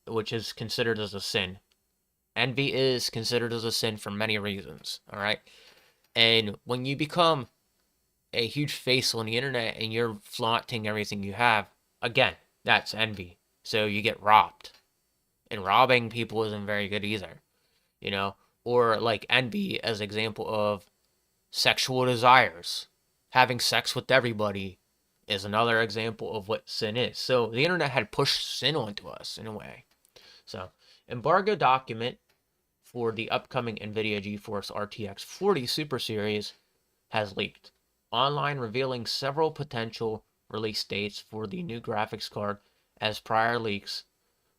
which is considered as a sin. Envy is considered as a sin for many reasons, all right? And when you become a huge face on the internet and you're flaunting everything you have, again, that's envy. So you get robbed. And robbing people isn't very good either, Or like envy as example of sexual desires. Having sex with everybody is another example of what sin is. So the internet had pushed sin onto us in a way. So, embargo document for the upcoming NVIDIA GeForce RTX 40 Super Series has leaked online, revealing several potential release dates for the new graphics card, as prior leaks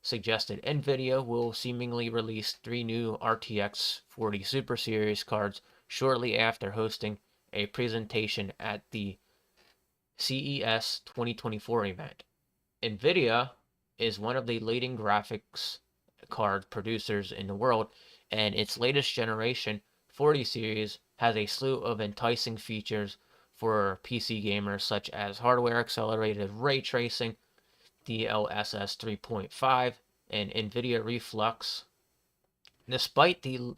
suggested. NVIDIA will seemingly release 3 new RTX 40 Super Series cards shortly after hosting a presentation at the CES 2024 event. NVIDIA is one of the leading graphics card producers in the world, and its latest generation 40 series has a slew of enticing features for PC gamers, such as hardware accelerated ray tracing, DLSS 3.5, and NVIDIA Reflex. Despite the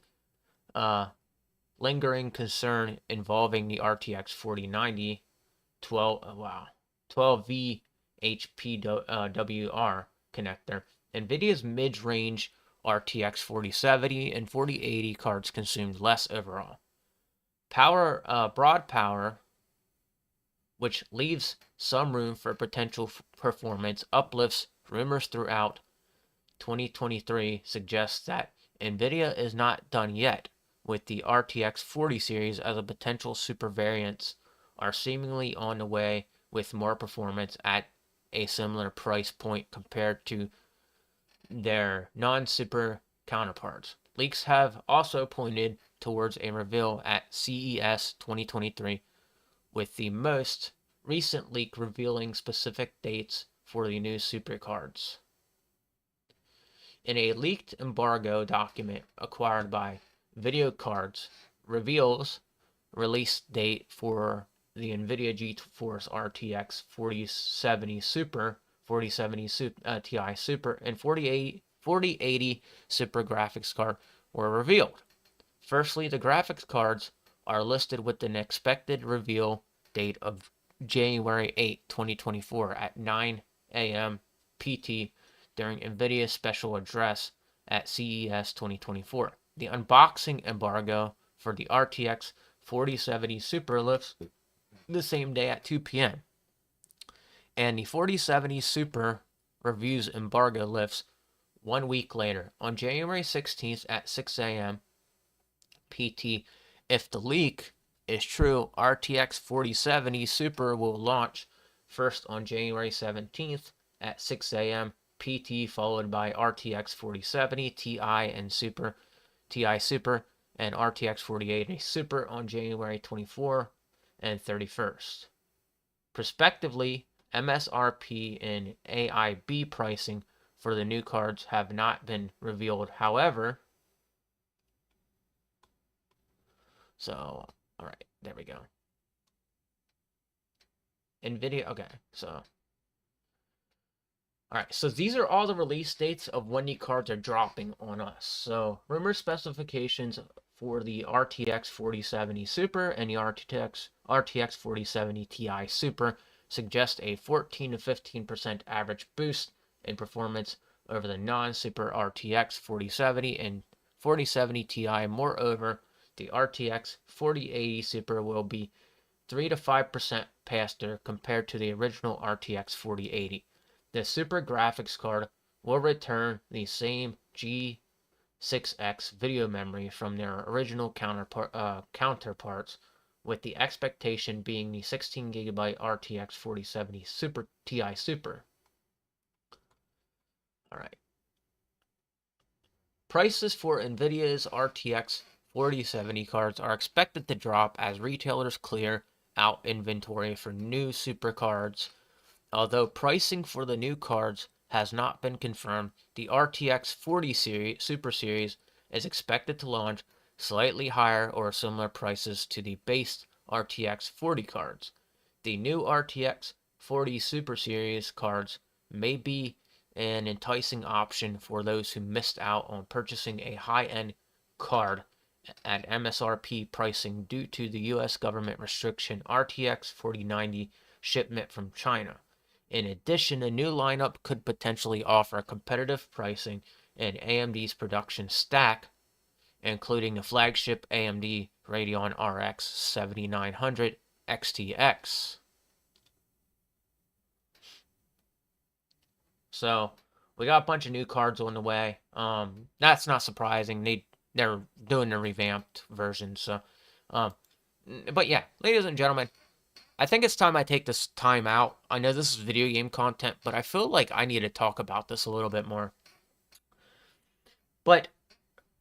lingering concern involving the RTX 4090 12V HPWR connector, NVIDIA's mid-range RTX 4070 and 4080 cards consumed less overall. Broad power, which leaves some room for potential performance uplifts. Rumors throughout 2023 suggest that NVIDIA is not done yet with the RTX 40 series, as a potential super variants are seemingly on the way with more performance at a similar price point compared to their non-super counterparts. Leaks have also pointed towards a reveal at CES 2023, with the most recent leak revealing specific dates for the new super cards. In a leaked embargo document acquired by Video Cards, reveals release date for the NVIDIA GeForce RTX 4070 Super, 4070 Ti Super, and 4080 Super graphics card were revealed. Firstly, the graphics cards are listed with an expected reveal date of January 8, 2024 at 9 a.m. PT during NVIDIA's special address at CES 2024. The unboxing embargo for the RTX 4070 Super lifts the same day at 2 p.m. And the 4070 Super reviews embargo lifts 1 week later on January 16th at 6 a.m. PT. If the leak is true, RTX 4070 Super will launch first on January 17th at 6 a.m. PT, followed by RTX 4070 Ti and Super, Ti Super, and RTX 4080 Super on January 24 and 31st. Prospectively, MSRP and AIB pricing for the new cards have not been revealed. However, so, all right, there we go. NVIDIA, okay, so. Alright, so these are all the release dates of when the cards are dropping on us. So, rumor specifications for the RTX 4070 Super and the RTX 4070 Ti Super suggest a 14 to 15% average boost in performance over the non-Super RTX 4070 and 4070 Ti. Moreover, the RTX 4080 Super will be 3 to 5% faster compared to the original RTX 4080. The Super graphics card will return the same G6X video memory from their original counterparts, with the expectation being the 16GB RTX 4070 Super Ti Super. Alright. Prices for NVIDIA's RTX 4070 cards are expected to drop as retailers clear out inventory for new Super cards. Although pricing for the new cards has not been confirmed, the RTX 40 Super Series is expected to launch slightly higher or similar prices to the base RTX 40 cards. The new RTX 40 Super Series cards may be an enticing option for those who missed out on purchasing a high-end card at MSRP pricing due to the U.S. government restriction RTX 4090 shipment from China. In addition, a new lineup could potentially offer competitive pricing in AMD's production stack, including the flagship AMD Radeon RX 7900 XTX. So, we got a bunch of new cards on the way. That's not surprising. They're doing a revamped version. So, but yeah, ladies and gentlemen, I think it's time I take this time out. I know this is video game content, but I feel like I need to talk about this a little bit more. But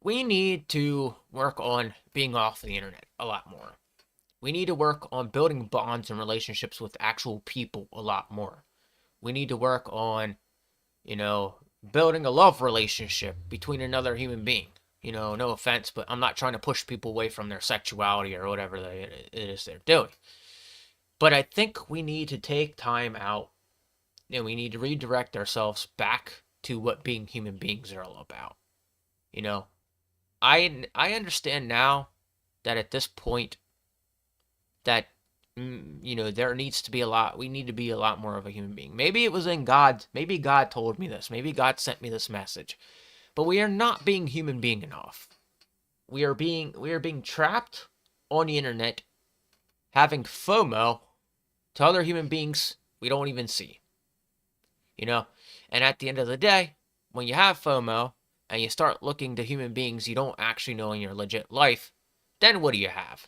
we need to work on being off the internet a lot more. We need to work on building bonds and relationships with actual people a lot more. We need to work on, building a love relationship between another human being. No offense, but I'm not trying to push people away from their sexuality or whatever it is they're doing. But I think we need to take time out and we need to redirect ourselves back to what being human beings are all about. I understand now that at this point that there needs to be we need to be a lot more of a human being. Maybe it was maybe God told me this. Maybe God sent me this message. But we are not being human being enough. We are being trapped on the internet, having FOMO to other human beings we don't even see. And at the end of the day, when you have FOMO and you start looking to human beings you don't actually know in your legit life, then what do you have?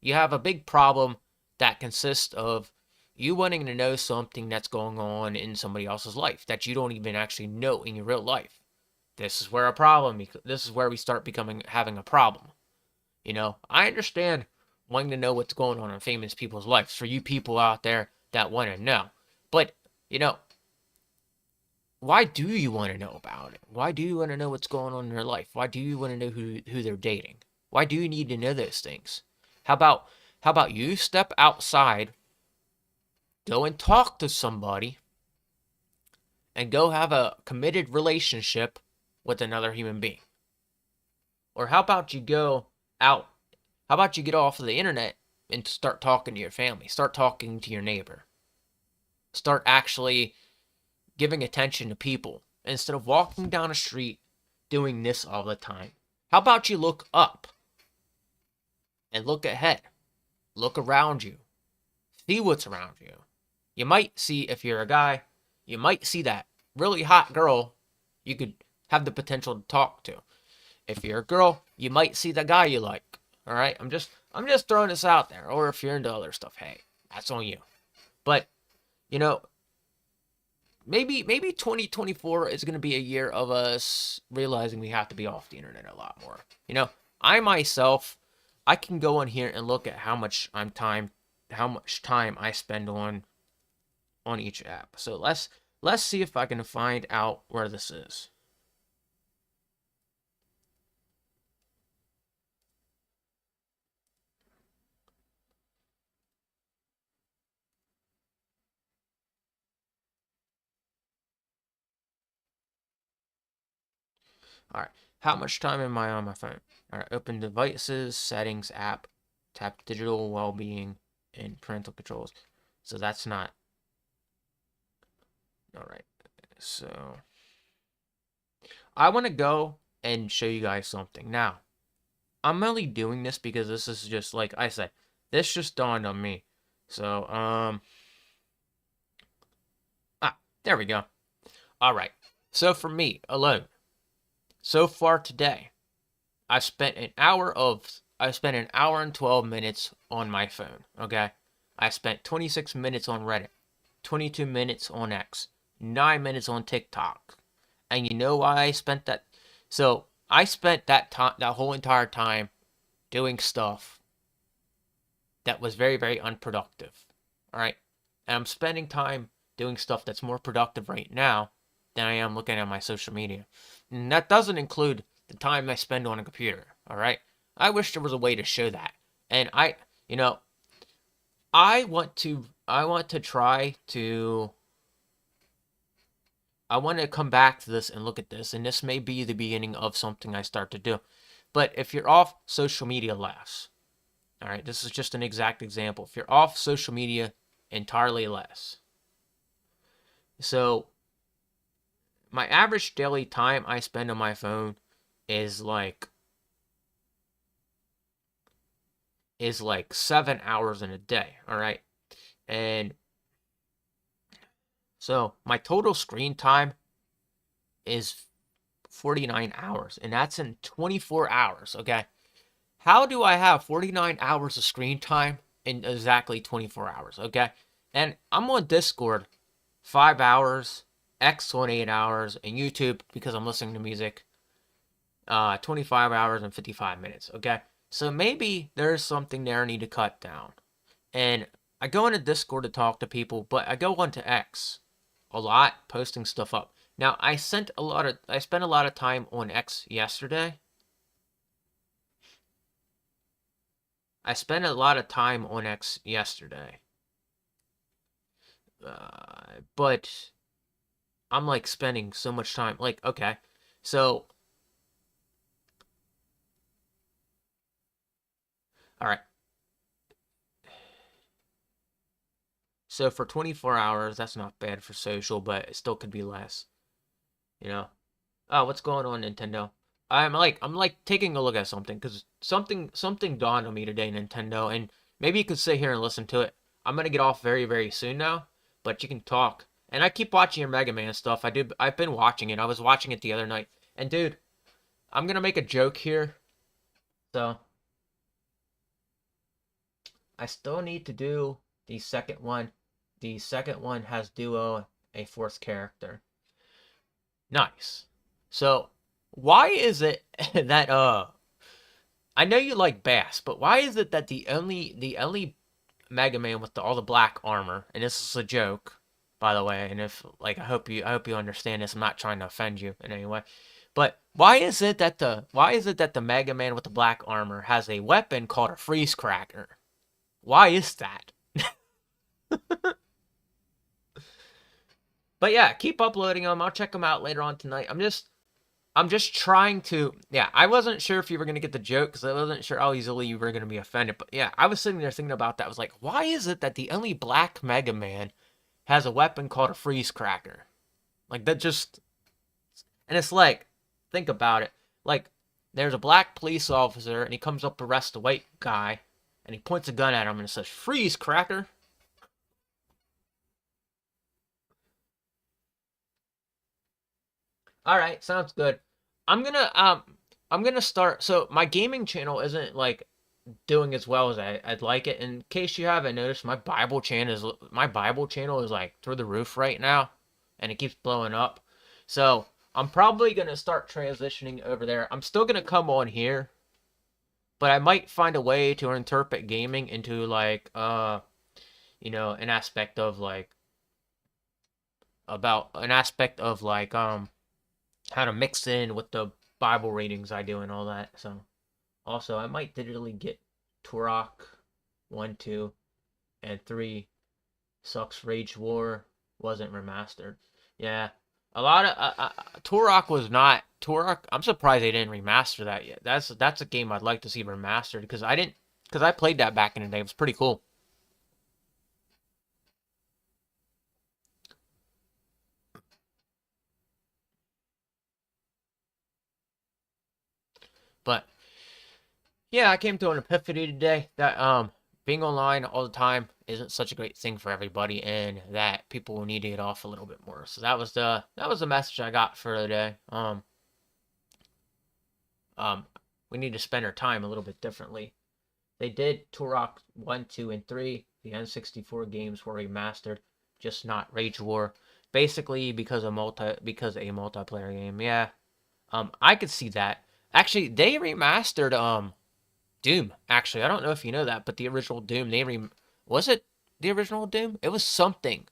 You have a big problem that consists of you wanting to know something that's going on in somebody else's life that you don't even actually know in your real life. This is where we start having a problem. I understand wanting to know what's going on in famous people's lives for you people out there that want to know. But, why do you want to know about it? Why do you want to know what's going on in their life? Why do you want to know who they're dating? Why do you need to know those things? How about you step outside, go and talk to somebody, and go have a committed relationship with another human being? Or how about you go out? How about you get off of the internet and start talking to your family? Start talking to your neighbor. Start actually giving attention to people instead of walking down a street doing this all the time. How about you look up and look ahead? Look around you. See what's around you. You might see, if you're a guy, you might see that really hot girl you could have the potential to talk to. If you're a girl, you might see the guy you like. All right? I'm just throwing this out there. Or if you're into other stuff, hey, that's on you. But, you know, maybe 2024 is going to be a year of us realizing we have to be off the internet a lot more. I myself, I can go on here and look at how much time I spend on each app. So let's see if I can find out where this is. All right. How much time am I on my phone? All right. Open devices, settings, app, tap digital well-being, and parental controls. So that's not. All right. So I want to go and show you guys something. Now, I'm only doing this because this is just, like I said, this just dawned on me. So, there we go. All right. So for me alone, so far today, I spent an hour and 12 minutes on my phone, okay? I spent 26 minutes on Reddit, 22 minutes on X, 9 minutes on TikTok. And you know why I spent that? So, I spent that whole entire time doing stuff that was very, very unproductive. All right? And I'm spending time doing stuff that's more productive right now than I am looking at my social media. And that doesn't include the time I spend on a computer. All right? I wish there was a way to show that. And I want to try to I want to come back to this and look at this, and this may be the beginning of something I start to do. But if you're off social media less, all right, this is just an exact example. If you're off social media entirely less, so my average daily time I spend on my phone is like 7 hours in a day, all right? And so my total screen time is 49 hours, and that's in 24 hours, okay? How do I have 49 hours of screen time in exactly 24 hours, okay? And I'm on Discord 5 hours, X on 8 hours, and YouTube, because I'm listening to music, 25 hours and 55 minutes, okay? So maybe there's something there I need to cut down. And I go into Discord to talk to people, but I go onto X a lot, posting stuff up. Now, I spent a lot of time on X yesterday. But I'm like spending so much time. Like, okay, so, all right. So for 24 hours, that's not bad for social, but it still could be less. You know? Oh, what's going on, Nintendo? I'm like taking a look at something, because something dawned on me today, Nintendo, and maybe you could sit here and listen to it. I'm gonna get off very, very soon now, but you can talk. And I keep watching your Mega Man stuff. I've been watching it. I was watching it the other night. And dude, I'm gonna make a joke here. So I still need to do the second one. The second one has Duo, a fourth character. Nice. So, why is it that I know you like Bass, but why is it that the only Mega Man with all the black armor, and this is a joke, by the way, and if like I hope you understand this, I'm not trying to offend you in any way. But why is it that the Mega Man with the black armor has a weapon called a freeze cracker? Why is that? But yeah, keep uploading them. I'll check them out later on tonight. I'm just trying to. Yeah, I wasn't sure if you were gonna get the joke, because I wasn't sure how easily you were gonna be offended. But yeah, I was sitting there thinking about that. I was like, why is it that the only black Mega Man has a weapon called a freeze cracker? Like that just, and it's like, think about it. Like, there's a black police officer, and he comes up to arrest the white guy, and he points a gun at him and says, "Freeze, cracker." All right, sounds good. I'm gonna um I'm gonna start. So my gaming channel isn't like doing as well as I'd like it. In case you haven't noticed, my Bible channel is like through the roof right now, and it keeps blowing up. So I'm probably gonna start transitioning over there. I'm still gonna come on here, but I might find a way to interpret gaming into like an aspect of like about an aspect of like how to mix in with the Bible readings I do and all that. So also I might digitally get Turok 1, 2, and 3 Sucks Rage War wasn't remastered. Yeah. A lot of Turok was not Turok. I'm surprised they didn't remaster that yet. That's a game I'd like to see remastered because I played that back in the day. It was pretty cool. But yeah, I came to an epiphany today that being online all the time isn't such a great thing for everybody, and that people will need to get off a little bit more. So that was the message I got for the day. Um, we need to spend our time a little bit differently. They did Turok 1, 2, and 3. The N64 games were remastered, just not Rage War. Basically, because a multiplayer game. Yeah. I could see that. Actually, they remastered Doom. Actually, I don't know if you know that, but the original Doom, was it the original Doom? It was something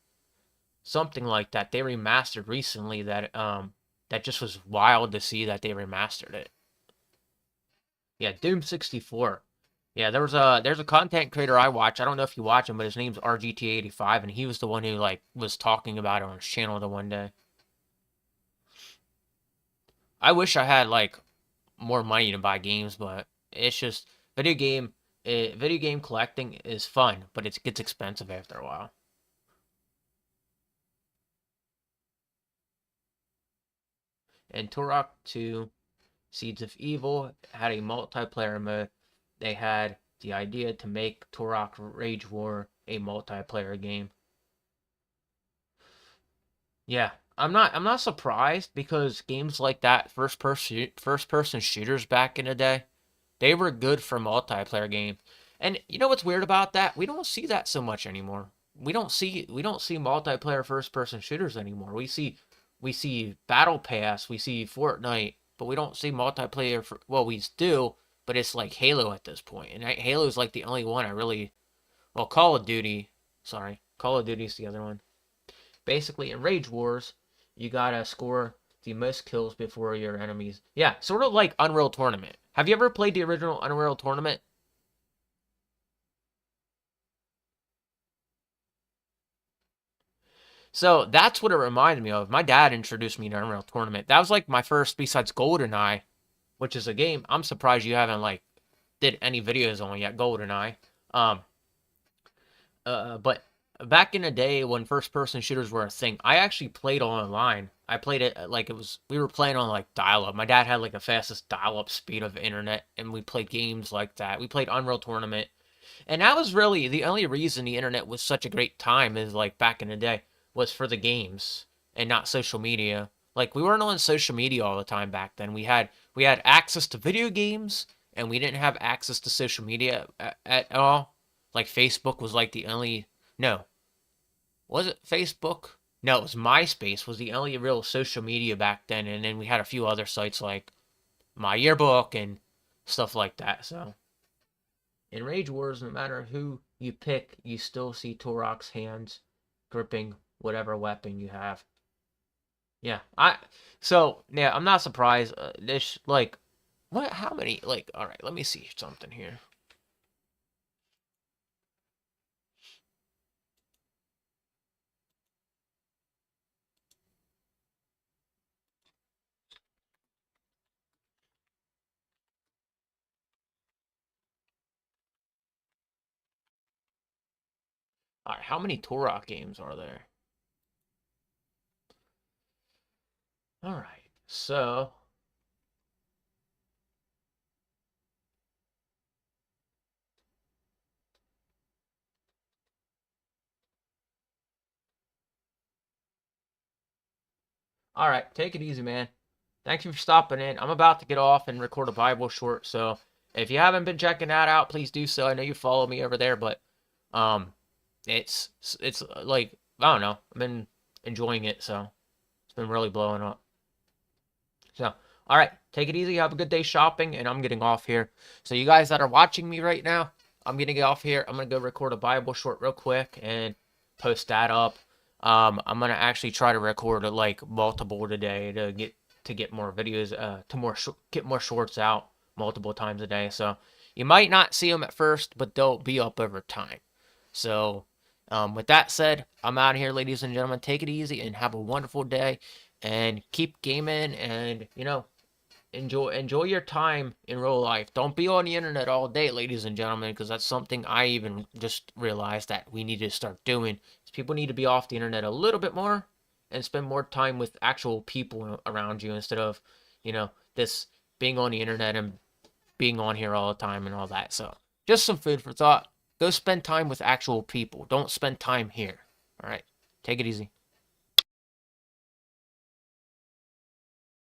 like that. They remastered recently that just was wild to see that they remastered it. Yeah, Doom 64. Yeah, there's a content creator I watch. I don't know if you watch him, but his name's RGT85, and he was the one who like was talking about it on his channel the one day. I wish I had like more money to buy games, but it's just video game collecting is fun, but it gets expensive after a while. And Turok 2 Seeds of Evil had a multiplayer mode. They had the idea to make Turok Rage War a multiplayer game. Yeah, I'm not surprised because games like that first person shooters back in the day, they were good for multiplayer games. And you know what's weird about that? We don't see that so much anymore. We don't see multiplayer first person shooters anymore. We see Battle Pass, we see Fortnite, but we don't see multiplayer well, we do, but it's like Halo at this point. And Halo's like the only one I really well, Call of Duty, sorry. Call of Duty's the other one. Basically in Rage Wars, you gotta score the most kills before your enemies. Yeah, sort of like Unreal Tournament. Have you ever played the original Unreal Tournament? So that's what it reminded me of. My dad introduced me to Unreal Tournament. That was like my first, besides GoldenEye, which is a game I'm surprised you haven't like did any videos on yet. GoldenEye. Um, but back in the day when first person shooters were a thing, I actually played online. I played it like we were playing on like dial up. My dad had like the fastest dial up speed of internet, and we played games like that. We played Unreal Tournament, and that was really the only reason the internet was such a great time is like back in the day was for the games and not social media. Like we weren't on social media all the time back then. We had access to video games and we didn't have access to social media at all. Like Facebook was like the only no, was it Facebook? No, it was MySpace was the only real social media back then, and then we had a few other sites like My Yearbook and stuff like that. So in Rage Wars, no matter who you pick, you still see Turok's hands gripping whatever weapon you have. Yeah, I'm not surprised. This like what? How many? Like, all right, let me see something here. All right, how many Turok games are there? All right, so All right, take it easy, man. Thank you for stopping in. I'm about to get off and record a Bible short, so if you haven't been checking that out, please do so. I know you follow me over there, but um, it's like I don't know. I've been enjoying it, so it's been really blowing up. So, all right, take it easy. Have a good day shopping, and I'm getting off here. So, you guys that are watching me right now, I'm gonna get off here. I'm gonna go record a Bible short real quick and post that up. I'm gonna actually try to record like multiple today to get more videos, get more shorts out multiple times a day. So, you might not see them at first, but they'll be up over time. So, with that said, I'm out of here, ladies and gentlemen. Take it easy and have a wonderful day and keep gaming and enjoy your time in real life. Don't be on the internet all day, ladies and gentlemen, because that's something I even just realized that we need to start doing. Is people need to be off the internet a little bit more and spend more time with actual people around you instead of, this being on the internet and being on here all the time and all that. So, just some food for thought. Go spend time with actual people. Don't spend time here. All right. Take it easy.